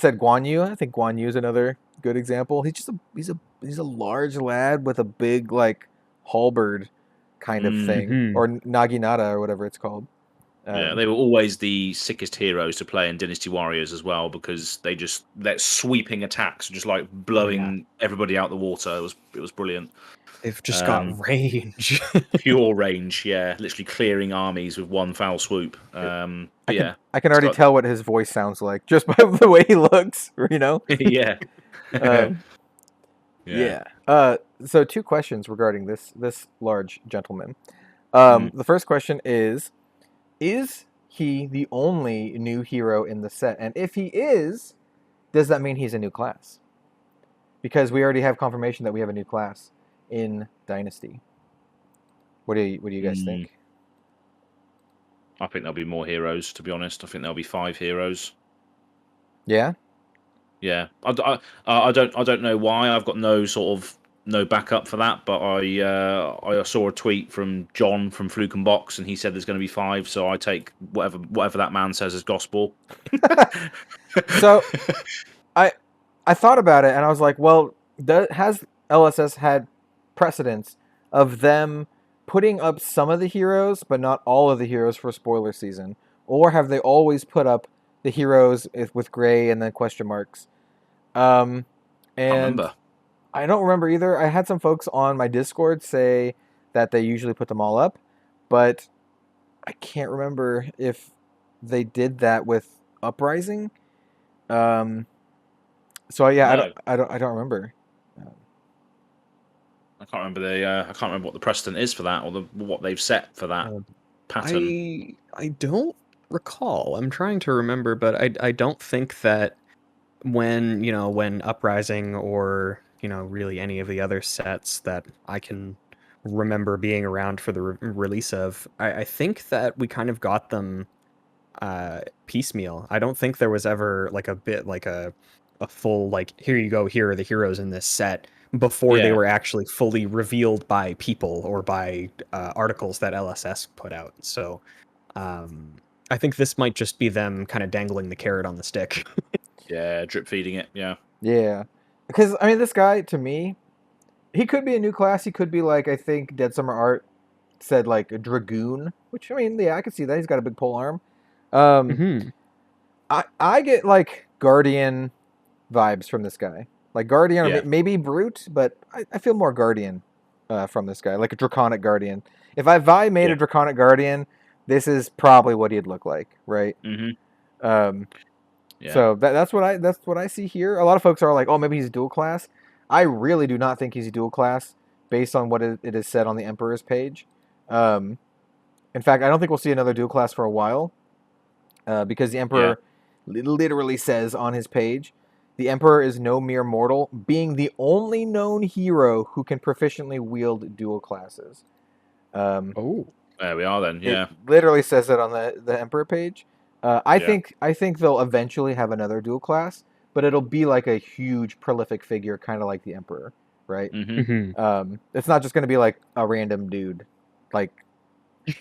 said Guan Yu. I think Guan Yu is another good example. He's a large lad with a big like halberd kind of thing, or naginata or whatever it's called. They were always the sickest heroes to play in Dynasty Warriors as well, because their sweeping attacks, just like blowing everybody out the water. It was brilliant. They've just got range, pure range. Yeah, literally clearing armies with one foul swoop. I can already tell what his voice sounds like just by the way he looks. You know. So 2 questions regarding this large gentleman. The first question is he the only new hero in the set? And if he is, does that mean he's a new class? Because we already have confirmation that we have a new class in Dynasty. What do you guys think? I think there'll be more heroes, to be honest. I think there'll be 5 heroes. Yeah? Yeah. I don't know why. I've got no backup for that, but I saw a tweet from John from Fluke and Box, and he said there's going to be 5, so I take whatever that man says as gospel. So I thought about it, and I was like, well, has LSS had precedence of them putting up some of the heroes, but not all of the heroes for spoiler season? Or have they always put up the heroes with gray and then question marks? And I don't remember either. I had some folks on my Discord say that they usually put them all up, but I can't remember if they did that with Uprising. So yeah, no. I don't remember. I can't remember what the precedent is for that, or what they've set for that pattern. I don't recall. I'm trying to remember, but I don't think that when Uprising or really any of the other sets that I can remember being around for the release of. I think that we kind of got them piecemeal. I don't think there was ever like a full like, here you go, here are the heroes in this set before they were actually fully revealed by people or by articles that LSS put out. So I think this might just be them kind of dangling the carrot on the stick. Yeah, drip feeding it. Yeah. Yeah. Because, I mean, this guy, to me, he could be a new class. He could be like, I think Dead Summer Art said, like, a Dragoon, which, I mean, yeah, I could see that. He's got a big pole arm. Mm-hmm. I get, like, Guardian vibes from this guy. Like, Guardian, or maybe Brute, but I feel more Guardian from this guy, like a Draconic Guardian. If Vi made a Draconic Guardian, this is probably what he'd look like, right? Mm-hmm. So that's what I see here. A lot of folks are like, oh, maybe he's dual class. I really do not think he's dual class based on what it is said on the Emperor's page. In fact, I don't think we'll see another dual class for a while because the Emperor literally says on his page, the Emperor is no mere mortal, being the only known hero who can proficiently wield dual classes. There we are then. Yeah, it literally says that on the Emperor page. I think they'll eventually have another dual class, but it'll be like a huge prolific figure, kind of like the Emperor, right? Mm-hmm. It's not just going to be like a random dude, like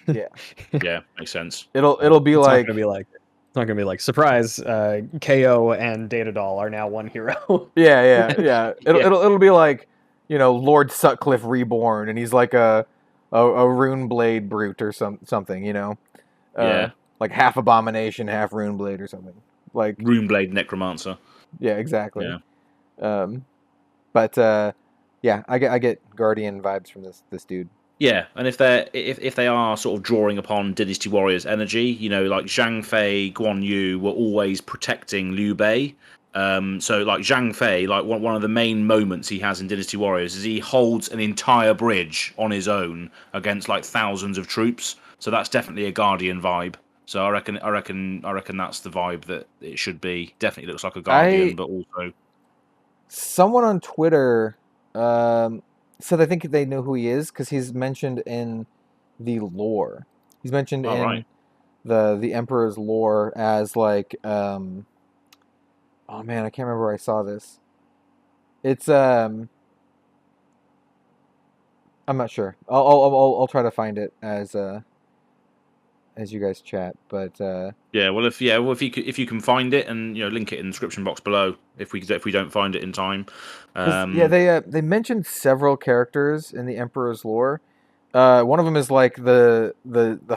makes sense. It'll be it's like. It's not gonna be like surprise. KO and Data Doll are now one hero. Yeah. It'll be like, Lord Sutcliffe reborn, and he's like a Rune Blade brute or something, like half Abomination, half Rune Blade or something, like Rune Blade Necromancer. Yeah, exactly. Yeah. I get Guardian vibes from this dude. Yeah, and if they are sort of drawing upon Dynasty Warriors energy, like Zhang Fei, Guan Yu were always protecting Liu Bei. So like Zhang Fei, like one of the main moments he has in Dynasty Warriors is he holds an entire bridge on his own against like thousands of troops. So that's definitely a Guardian vibe. So I reckon that's the vibe that it should be. Definitely looks like a Guardian, but also someone on Twitter said I think they know who he is because he's mentioned in the lore. He's mentioned in the Emperor's lore as like oh man, I can't remember where I saw this. It's I'm not sure. I'll try to find it as you guys chat, but if you can find it and link it in the description box below if we don't find it in time. They mentioned several characters in the Emperor's lore. One of them is like the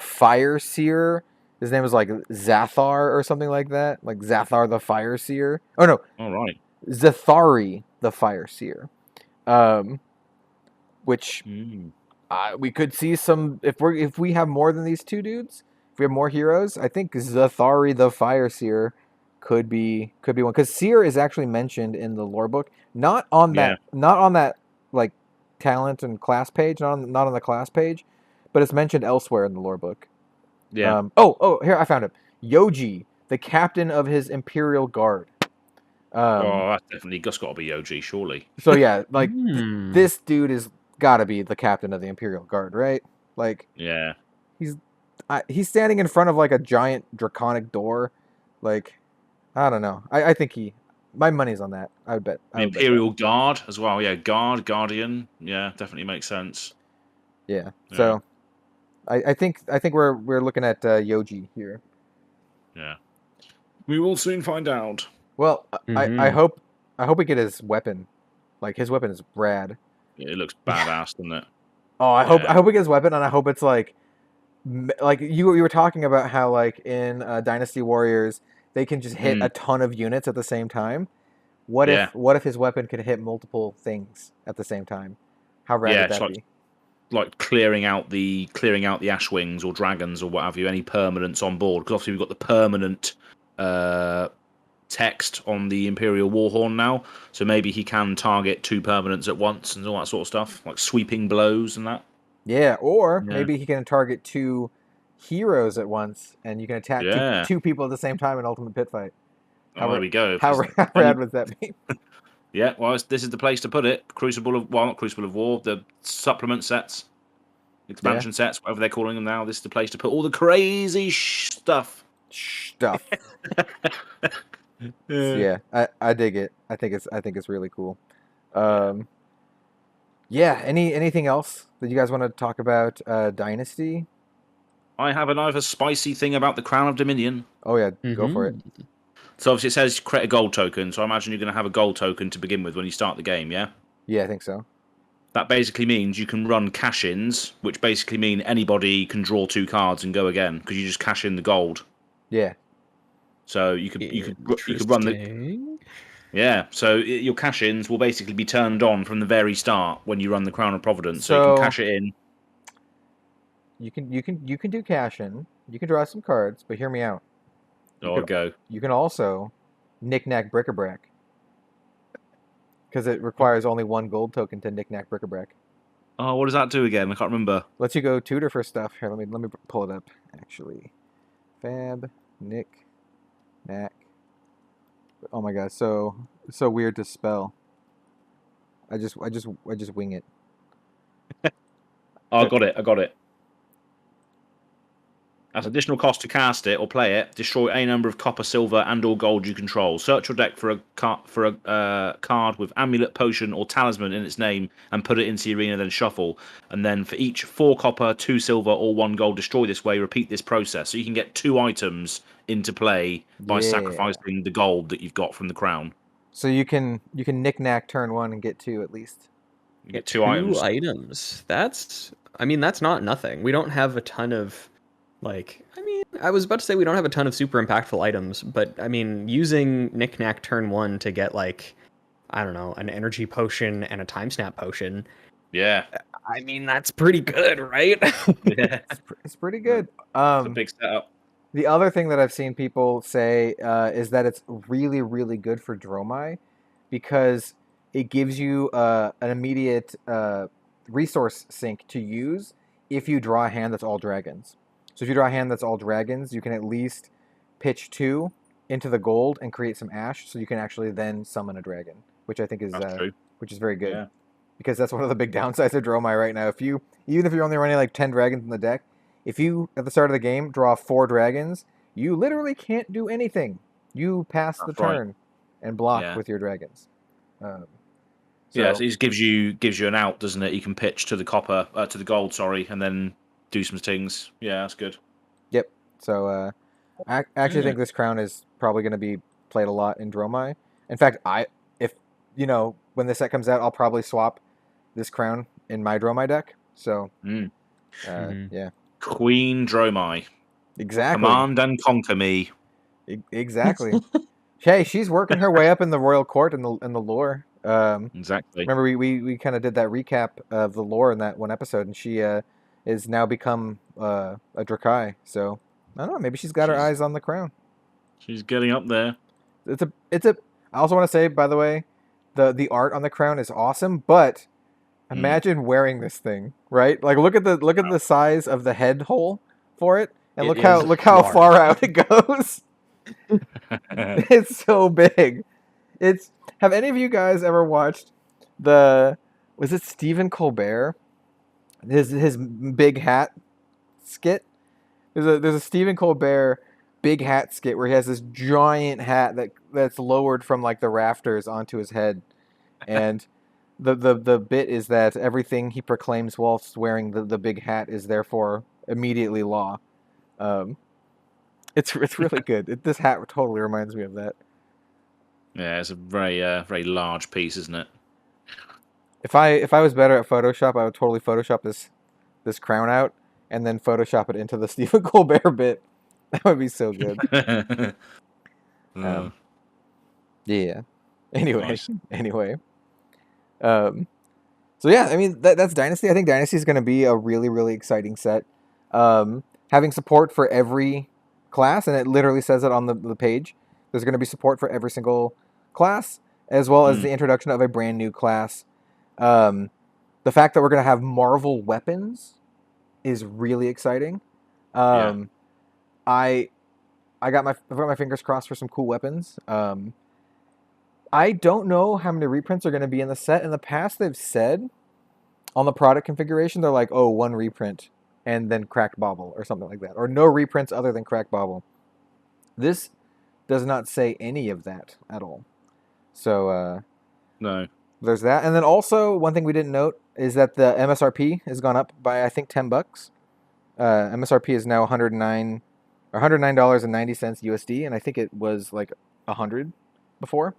Fire Seer. His name is like Zathar or something like that, like Zathar the Fire Seer. Oh no, all right, Zathari the Fire Seer, which. We could see some if we have more than these two dudes. If we have more heroes, I think Zathari the Fire Seer could be one because Seer is actually mentioned in the lore book, not on that like talent and class page, not on the class page, but it's mentioned elsewhere in the lore book. Yeah. Here I found him. Yoji, the captain of his Imperial Guard. That's definitely got to be Yoji, surely. So yeah, like this dude is. Gotta be the captain of the Imperial Guard, right? Like, he's standing in front of like a giant draconic door. Like, I don't know. I think my money's on that. I would bet. Imperial Guard as well. Yeah, Guardian. Yeah, definitely makes sense. Yeah. So, I think we're looking at Yoji here. Yeah. We will soon find out. Well, I hope we get his weapon. Like his weapon is rad. Yeah, it looks badass, doesn't it? Oh, I hope we get his weapon, and I hope it's like you were talking about how like in Dynasty Warriors they can just hit a ton of units at the same time. What if his weapon could hit multiple things at the same time? How rad would that be? Like clearing out the ash wings or dragons or what have you, any permanents on board. Because obviously we've got the permanent text on the Imperial Warhorn now, so maybe he can target two permanents at once and all that sort of stuff, like sweeping blows and that. Yeah, or maybe he can target two heroes at once, and you can attack two people at the same time in Ultimate Pit Fight. There we go. How rad would that be? Yeah, well, this is the place to put it. Not Crucible of War, the supplement sets. expansion sets, whatever they're calling them now. This is the place to put all the crazy stuff. Yeah, I dig it. I think it's really cool. Yeah. Anything else that you guys want to talk about? Dynasty. I have another spicy thing about the Crown of Dominion. Oh yeah, go for it. So obviously it says create a gold token. So I imagine you're going to have a gold token to begin with when you start the game. Yeah. Yeah, I think so. That basically means you can run cash-ins, which basically mean anybody can draw 2 cards and go again because you just cash in the gold. Yeah. So you could run the So your cash-ins will basically be turned on from the very start when you run the Crown of Providence. So you can cash it in. You can do cash in. You can draw some cards, but hear me out. You can also knick-knack bric-a-brac. Because it requires only 1 gold token to knick-knack bric-a-brac. Oh, what does that do again? I can't remember. Lets you go tutor for stuff. Here, let me pull it up. Actually, FAB knick-knack. Oh my god, so weird to spell. I just wing it. I got it. As additional cost to cast it or play it, destroy a number of copper, silver, and/or gold you control. Search your deck for a card with amulet, potion, or talisman in its name, and put it into the arena. Then shuffle, and then for each 4 copper, 2 silver, or 1 gold destroy this way. Repeat this process, so you can get 2 items into play by sacrificing the gold that you've got from the crown. So you can knick-knack turn 1 and get 2 at least. You get 2 items. That's not nothing. We don't have a ton of. I was about to say we don't have a ton of super impactful items, but I mean, using Knick-Knack turn 1 to get an energy potion and a time snap potion. Yeah. I mean, that's pretty good, right? Yeah. It's pretty good. It's a big setup. The other thing that I've seen people say is that it's really, really good for Dromai because it gives you an immediate resource sink to use if you draw a hand that's all dragons. So if you draw a hand that's all dragons, you can at least pitch 2 into the gold and create some ash, so you can actually then summon a dragon, which I think is very good. Yeah. Because that's one of the big downsides of Dromai right now. Even if you're only running like 10 dragons in the deck, if you at the start of the game draw 4 dragons, you literally can't do anything. You pass the turn and block with your dragons. So it just gives you an out, doesn't it? You can pitch to the copper, to the gold, and then do some things. Yeah, that's good. Yep. So I actually think this crown is probably going to be played a lot in Dromai. In fact, when this set comes out, I'll probably swap this crown in my Dromai deck. So yeah. Queen Dromai. Exactly. Command and conquer me. Exactly. Hey, she's working her way up in the royal court and the lore. Exactly. Remember we kind of did that recap of the lore in that one episode, and she is now become a Drakai. So I don't know. Maybe she's got her eyes on the crown. She's getting up there. It's a. I also want to say, by the way, the art on the crown is awesome. But imagine wearing this thing, right? Like look at the size of the head hole for it, and look how far out it goes. It's so big. Have any of you guys ever watched was it Stephen Colbert? His big hat skit. There's a Stephen Colbert big hat skit where he has this giant hat that's lowered from like the rafters onto his head, and the bit is that everything he proclaims whilst wearing the big hat is therefore immediately law. It's really good. This hat totally reminds me of that. Yeah, it's a very very large piece, isn't it? If I was better at Photoshop, I would totally Photoshop this crown out and then Photoshop it into the Stephen Colbert bit. That would be so good. Yeah. Anyway. So yeah, I mean that's Dynasty. I think Dynasty is going to be a really, really exciting set. Having support for every class, and it literally says it on the page. There's going to be support for every single class, as well as the introduction of a brand new class. The fact that we're going to have Marvel weapons is really exciting. I've got my fingers crossed for some cool weapons. I don't know how many reprints are going to be in the set. In the past, they've said on the product configuration, they're like, oh, 1 reprint and then cracked bauble or something like that, or no reprints other than cracked bauble. This does not say any of that at all. So No. there's that. And then also one thing we didn't note is that the MSRP has gone up by I think $10. MSRP is now $109.90 USD, and I think it was like $100 before.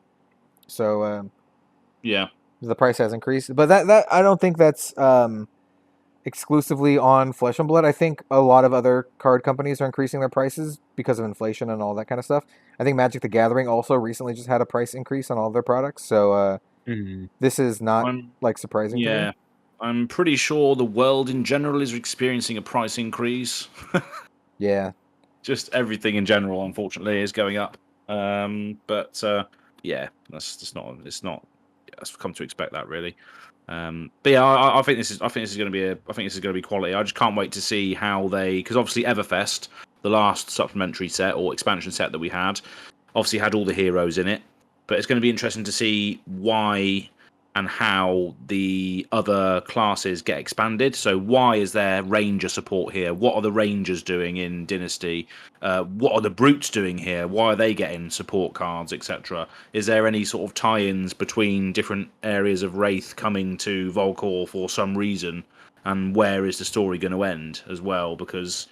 So Yeah. the price has increased, but that I don't think that's exclusively on Flesh and Blood. I think a lot of other card companies are increasing their prices because of inflation and all that kind of stuff. I think Magic the Gathering also recently just had a price increase on all their products, so this is not surprising to me. I'm pretty sure the world in general is experiencing a price increase. Yeah. Just everything in general, unfortunately, is going up. But that's just not. It's not. I've come to expect that, really. But yeah, I think this is going to be quality. I just can't wait to see how because obviously Everfest, the last supplementary set or expansion set that we had, obviously had all the heroes in it. But it's going to be interesting to see why and how the other classes get expanded. So why is there Ranger support here? What are the Rangers doing in Dynasty? What are the Brutes doing here? Why are they getting support cards, etc.? Is there any sort of tie-ins between different areas of Wraith coming to Volkor for some reason? And where is the story going to end as well? Because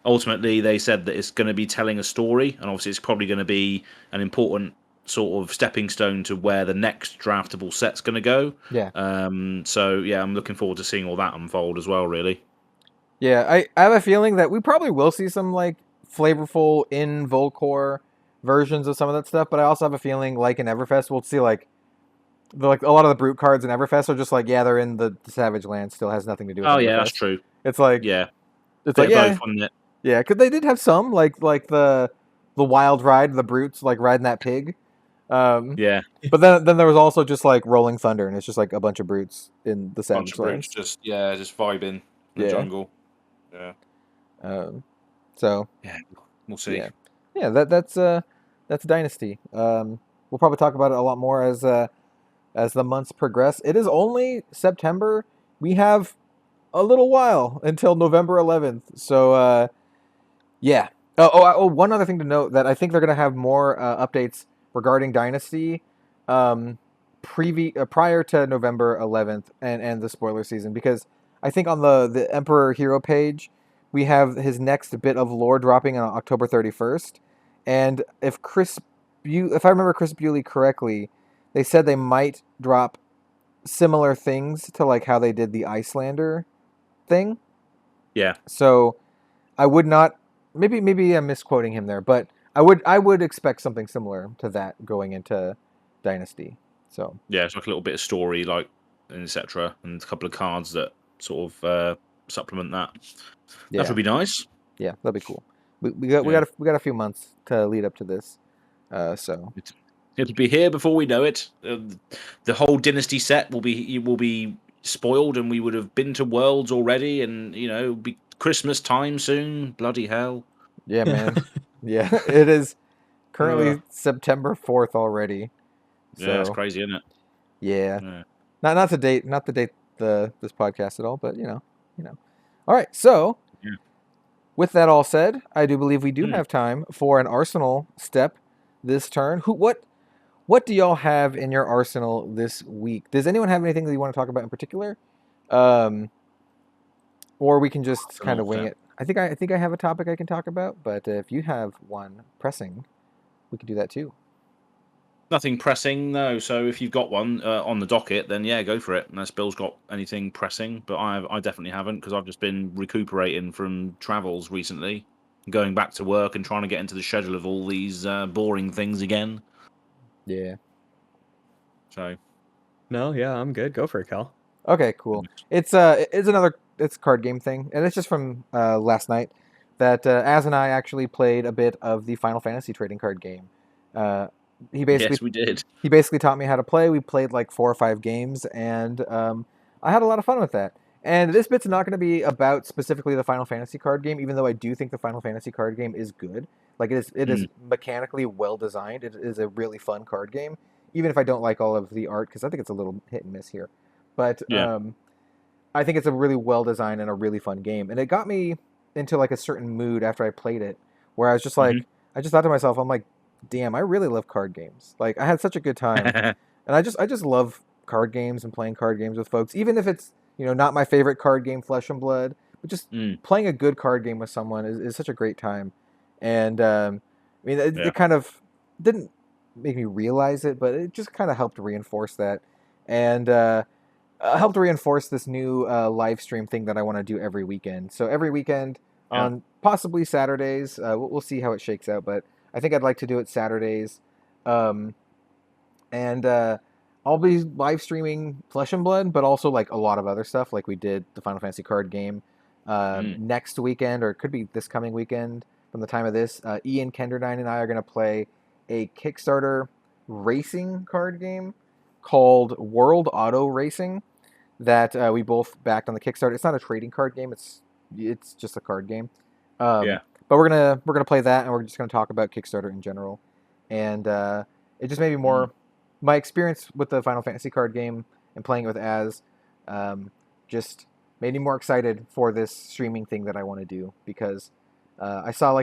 ultimately they said that it's going to be telling a story, and obviously it's probably going to be an important sort of stepping stone to where the next draftable set's going to go. Yeah. So yeah, I'm looking forward to seeing all that unfold as well, really. Yeah, I have a feeling that we probably will see some like flavorful in Volkor versions of some of that stuff, but I also have a feeling like in Everfest we'll see like a lot of the Brute cards in Everfest are just like, yeah, they're in the Savage Land, still has nothing to do with Everfest. Yeah, that's true. It's like yeah. It's like both on it. Yeah, because they did have some like the wild ride, the Brutes like riding that pig. Yeah. But then there was also just like Rolling Thunder, and it's just like a bunch of Brutes in the Savage Lands. Just vibing in the jungle. Yeah. So yeah, we'll see. Yeah, that's Dynasty. We'll probably talk about it a lot more as the months progress. It is only September. We have a little while until November 11th. So yeah. One other thing to note, that I think they're going to have more updates regarding Dynasty prior to November 11th and the spoiler season, because I think on the Emperor Hero page we have his next bit of lore dropping on October 31st, and if I remember Chris Bewley correctly, they said they might drop similar things to like how they did the Icelander thing. Yeah. So I would not, maybe I'm misquoting him there, but I would expect something similar to that going into Dynasty. So yeah, it's like a little bit of story, like, and etc., and a couple of cards that sort of supplement that. Yeah. That would be nice. Yeah, that'd be cool. We got a few months to lead up to this. So it'll be here before we know it. The whole Dynasty set will be spoiled, and we would have been to Worlds already, and it'll be Christmas time soon. Bloody hell! Yeah, man. Yeah, it is currently September 4th already. So, yeah, it's crazy, isn't it? Yeah. Not to date this podcast at all, but you know. All right, so with that all said, I do believe we do have time for an Arsenal step this turn. What do y'all have in your arsenal this week? Does anyone have anything that you want to talk about in particular? Or we can just kind of wing it. I think I have a topic I can talk about, but if you have one pressing, we could do that too. Nothing pressing, no. So if you've got one on the docket, then yeah, go for it. Unless Bill's got anything pressing, but I definitely haven't, because I've just been recuperating from travels recently, going back to work and trying to get into the schedule of all these boring things again. Yeah. So. No, yeah, I'm good. Go for it, Cal. Okay, cool. It's a card game thing, and it's just from last night that Az and I actually played a bit of the Final Fantasy trading card game. Yes, we did. He basically taught me how to play. We played like 4 or 5 games, and I had a lot of fun with that. And this bit's not going to be about specifically the Final Fantasy card game, even though I do think the Final Fantasy card game is good. Like it is mechanically well designed. It is a really fun card game, even if I don't like all of the art, because I think it's a little hit and miss here. But I think it's a really well designed and a really fun game, and it got me into like a certain mood after I played it, where I was just like, I just thought to myself, I'm like, damn, I really love card games. Like I had such a good time, and I just love card games and playing card games with folks, even if it's not my favorite card game, Flesh and Blood, but just playing a good card game with someone is such a great time, and I mean it kind of didn't make me realize it, but it just kind of helped reinforce that, and helped reinforce this new live stream thing that I want to do every weekend. So every weekend on possibly Saturdays, we'll see how it shakes out, but I think I'd like to do it Saturdays, and I'll be live streaming Flesh and Blood, but also like a lot of other stuff, like we did the Final Fantasy card game next weekend, or it could be this coming weekend. From the time of this, Ian Kenderdine and I are going to play a Kickstarter racing card game called World Auto Racing that we both backed on the Kickstarter. It's not a trading card game; it's just a card game. But we're gonna play that, and we're just gonna talk about Kickstarter in general. And it just made me more my experience with the Final Fantasy card game and playing it with Az just made me more excited for this streaming thing that I want to do, because I saw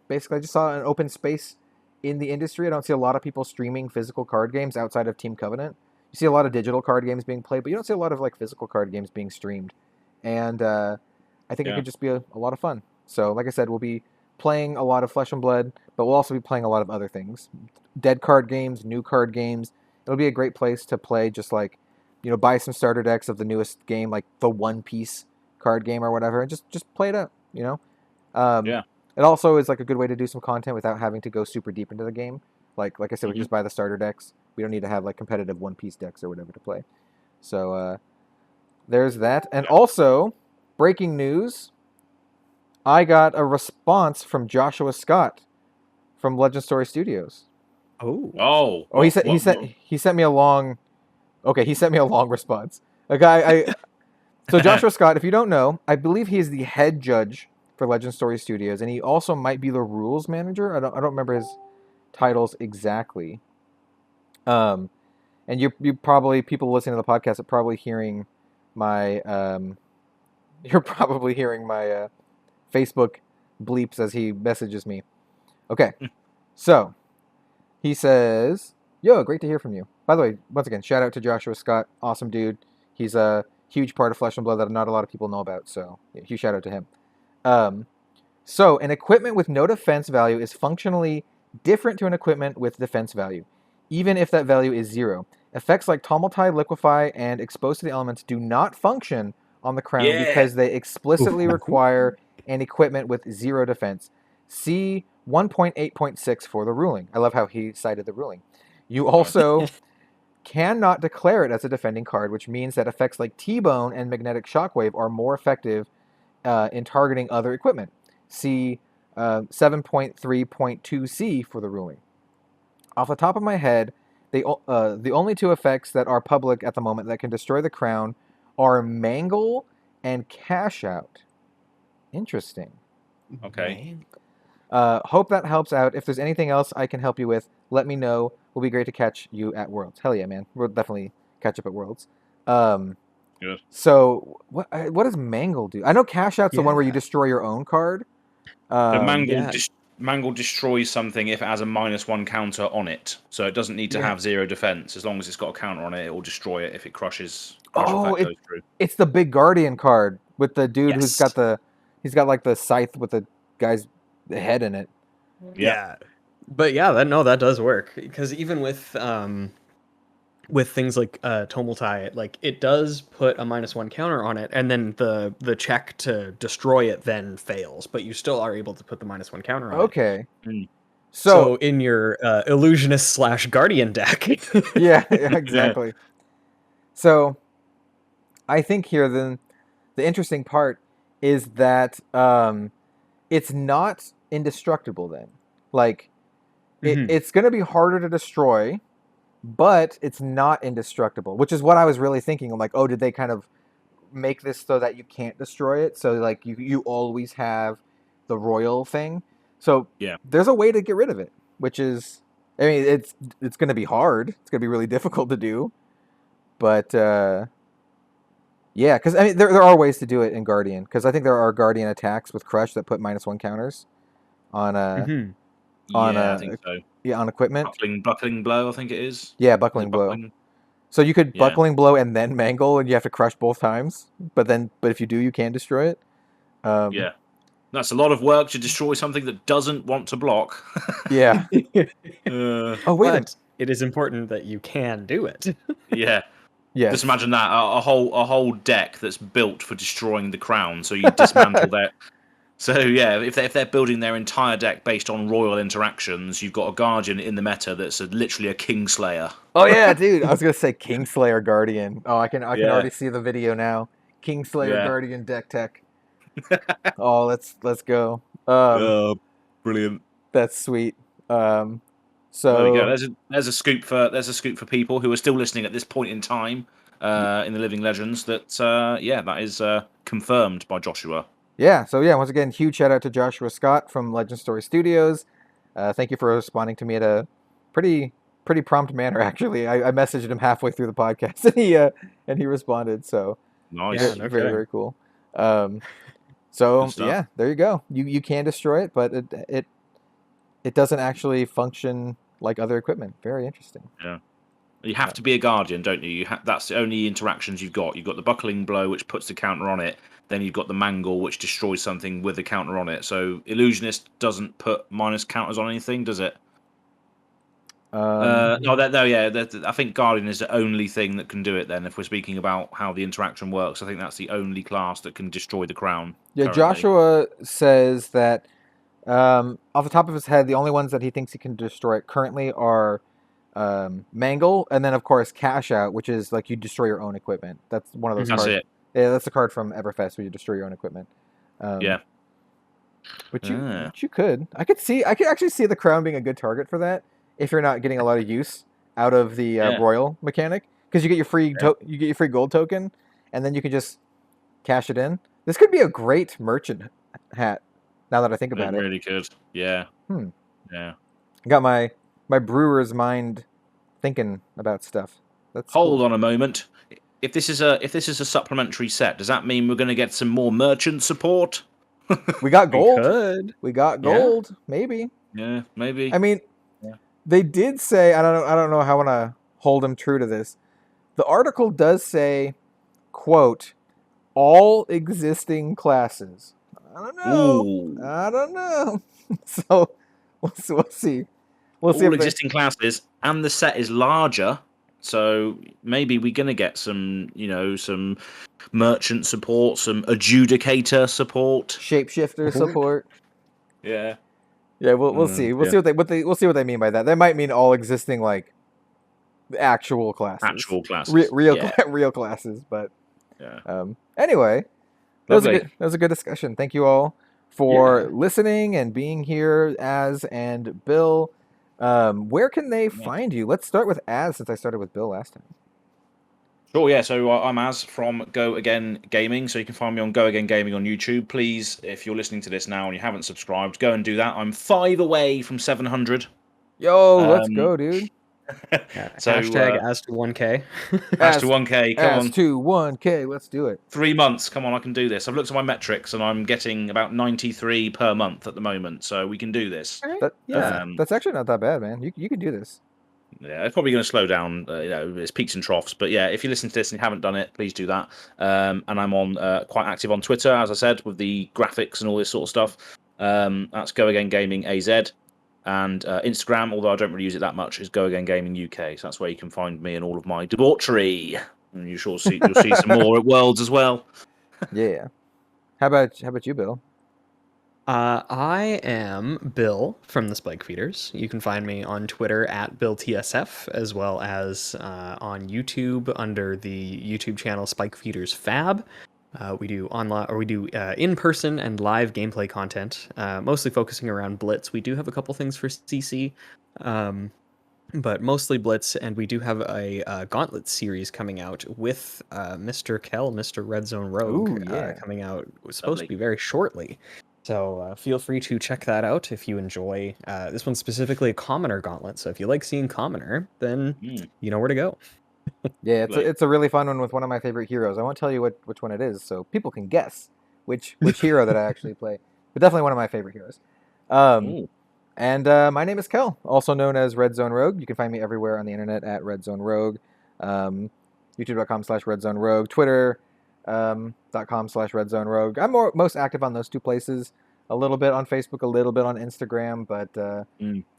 basically I just saw an open space in the industry. I don't see a lot of people streaming physical card games outside of Team Covenant. You see a lot of digital card games being played, but you don't see a lot of like physical card games being streamed. And I think it could just be a lot of fun. So like I said, we'll be playing a lot of Flesh and Blood, but we'll also be playing a lot of other things. Dead card games, new card games. It'll be a great place to play, just like, buy some starter decks of the newest game, like the One Piece card game or whatever, and just play it out, It also is like a good way to do some content without having to go super deep into the game. Like I said, we just buy the starter decks. We don't need to have like competitive One Piece decks or whatever to play. So there's that. And also, breaking news, I got a response from Joshua Scott from Legend Story Studios. He sent me a long response. So Joshua Scott, if you don't know, I believe he is the head judge for Legend Story Studios, and he also might be the rules manager. I don't remember his titles exactly. And you probably, people listening to the podcast are probably hearing my Facebook bleeps as he messages me. Okay. So he says, "Yo, great to hear from you." By the way, once again, shout out to Joshua Scott. Awesome dude. He's a huge part of Flesh and Blood that not a lot of people know about. So huge shout out to him. So an equipment with no defense value is functionally different to an equipment with defense value, even if that value is 0. Effects like Tumultide, Liquefy, and Exposed to the Elements do not function on the crown because they explicitly require an equipment with 0 defense. See 1.8.6 for the ruling. I love how he cited the ruling. You also cannot declare it as a defending card, which means that effects like T-Bone and Magnetic Shockwave are more effective in targeting other equipment. See 7.3.2c for the ruling. Off the top of my head, the only 2 effects that are public at the moment that can destroy the crown are Mangel and Cash Out. Interesting. Okay. Hope that helps out. If there's anything else I can help you with, let me know. Will be great to catch you at Worlds. Hell yeah, man. We'll definitely catch up at Worlds. Good. So what does Mangel do? I know Cash Out's the one where you destroy your own card. Mangel destroys something if it has a -1 counter on it, so it doesn't need to have 0 defense. As long as it's got a counter on it, it will destroy it if it crushes. Goes through. It's the Big Guardian card with the dude who's got he's got like the scythe with the guy's head in it. Yeah. But yeah, that does work, because even with things like Tumultai, like it does put a -1 counter on it, and then the check to destroy it then fails, but you still are able to put the -1 counter on it. Okay. So in your illusionist / guardian deck. yeah, exactly. So I think here then the interesting part is that it's not indestructible then. Like it's going to be harder to destroy, but it's not indestructible, which is what I was really thinking. I'm like, oh, did they kind of make this so that you can't destroy it? So like you always have the royal thing. So there's a way to get rid of it, which is, I mean, it's going to be hard. It's going to be really difficult to do, but Yeah, because I mean, there are ways to do it in Guardian. Because I think there are Guardian attacks with Crush that put -1 counters on I think so. on equipment. Buckling blow, I think it is. Yeah, buckling blow. So you could buckling blow and then Mangel, and you have to Crush both times. But if you do, you can destroy it. Yeah, that's a lot of work to destroy something that doesn't want to block. Yeah. Oh wait, but it is important that you can do it. Yeah. Yeah. Just imagine that a whole deck that's built for destroying the crown. So you dismantle that. So yeah, if they're building their entire deck based on royal interactions, you've got a Guardian in the meta that's literally a Kingslayer. Oh yeah, dude! I was gonna say Kingslayer Guardian. Oh, I can already see the video now. Kingslayer Guardian deck tech. Oh, let's go. Brilliant. That's sweet. So there we go. There's a scoop for people who are still listening at this point in time in the Living Legends. That that is confirmed by Joshua. Yeah. So once again, huge shout out to Joshua Scott from Legend Story Studios. Thank you for responding to me at a pretty prompt manner. Actually, I messaged him halfway through the podcast, and he responded. So nice, very very cool. So yeah, there you go. You can destroy it, but it doesn't actually function like other equipment. Very interesting. Yeah. You have to be a Guardian, don't you? That's the only interactions you've got. You've got the Buckling Blow, which puts the counter on it. Then you've got the Mangel, which destroys something with the counter on it. So Illusionist doesn't put minus counters on anything, does it? I think Guardian is the only thing that can do it then. If we're speaking about how the interaction works, I think that's the only class that can destroy the crown. Yeah, currently. Joshua says that off the top of his head, the only ones that he thinks he can destroy currently are Mangel, and then of course Cash Out, which is like you destroy your own equipment. That's one of those cards. That's it. Yeah, that's the card from Everfest where you destroy your own equipment. Which you could. I could actually see the crown being a good target for that if you're not getting a lot of use out of the royal mechanic, because you get your free gold token, and then you can just cash it in. This could be a great merchant hat. Now that I think about it, really could. Yeah. Yeah. I got my brewer's mind thinking about stuff. Hold on a moment. If this is a supplementary set, does that mean we're going to get some more merchant support? We got gold. We got gold. Yeah. Maybe. Yeah, maybe. I mean, they did say, I don't know how I want to hold them true to this. The article does say, quote, all existing classes. I don't know. So we'll see. All existing classes, and the set is larger. So maybe we're going to get some merchant support, some adjudicator support, shapeshifter support. Yeah. Yeah, we'll see. We'll see what they mean by that. They might mean all existing like actual classes. Real classes, but anyway, that was a good discussion. Thank you all for listening and being here, Az and Bill. Where can they find you? Let's start with Az, since I started with Bill last time. Sure, yeah. So I'm Az from Go Again Gaming. So you can find me on Go Again Gaming on YouTube. Please, if you're listening to this now and you haven't subscribed, go and do that. I'm 5 away from 700. Yo, let's go, dude. So hashtag as to 1K. As to 1K, come on. As to 1K, let's do it. 3 months, come on, I can do this. I've looked at my metrics and I'm getting about 93 per month at the moment, so we can do this. That's actually not that bad, man. You can do this. Yeah, it's probably going to slow down. It's peaks and troughs, but yeah, if you listen to this and you haven't done it, please do that. And I'm on quite active on Twitter, as I said, with the graphics and all this sort of stuff. That's Go Again Gaming AZ. And Instagram, although I don't really use it that much, is Go Again Gaming UK. So that's where you can find me and all of my debauchery. And you'll see some more at Worlds as well. Yeah. How about you, Bill? I am Bill from the Spike Feeders. You can find me on Twitter at BillTSF, as well as on YouTube under the YouTube channel Spike Feeders Fab. We do in-person and live gameplay content, mostly focusing around Blitz. We do have a couple things for CC, but mostly Blitz, and we do have a Gauntlet series coming out with Mr. Kell, Mr. Red Zone Rogue, coming out. It's supposed to be very shortly. So feel free to check that out if you enjoy. This one's specifically a Commoner Gauntlet, so if you like seeing Commoner, then you know where to go. Yeah, it's a really fun one with one of my favorite heroes. I won't tell you which one it is, so people can guess which hero that I actually play. But definitely one of my favorite heroes. And my name is Kel, also known as Red Zone Rogue. You can find me everywhere on the internet at Red Zone Rogue. YouTube.com/Red Zone Rogue. Twitter.com/Red Zone Rogue. I'm most active on those two places. A little bit on Facebook, a little bit on Instagram, but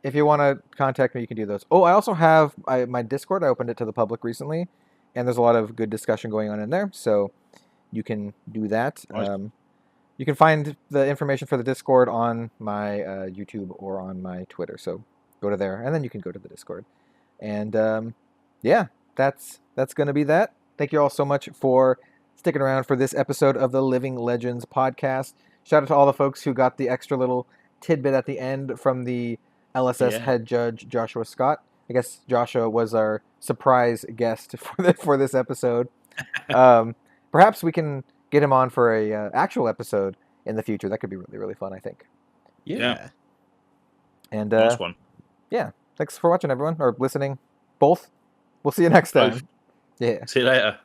if you want to contact me, you can do those. Oh, I also have my Discord. I opened it to the public recently, and there's a lot of good discussion going on in there, so you can do that. Nice. You can find the information for the Discord on my YouTube or on my Twitter, so go to there, and then you can go to the Discord. And yeah, that's going to be that. Thank you all so much for sticking around for this episode of the Living Legends podcast. Shout out to all the folks who got the extra little tidbit at the end from the LSS head judge, Joshua Scott. I guess Joshua was our surprise guest for this episode. Perhaps we can get him on for a actual episode in the future. That could be really, really fun, I think. Yeah. And nice one. Yeah. Thanks for watching, everyone, or listening. Both. We'll see you next time. Yeah. See you later.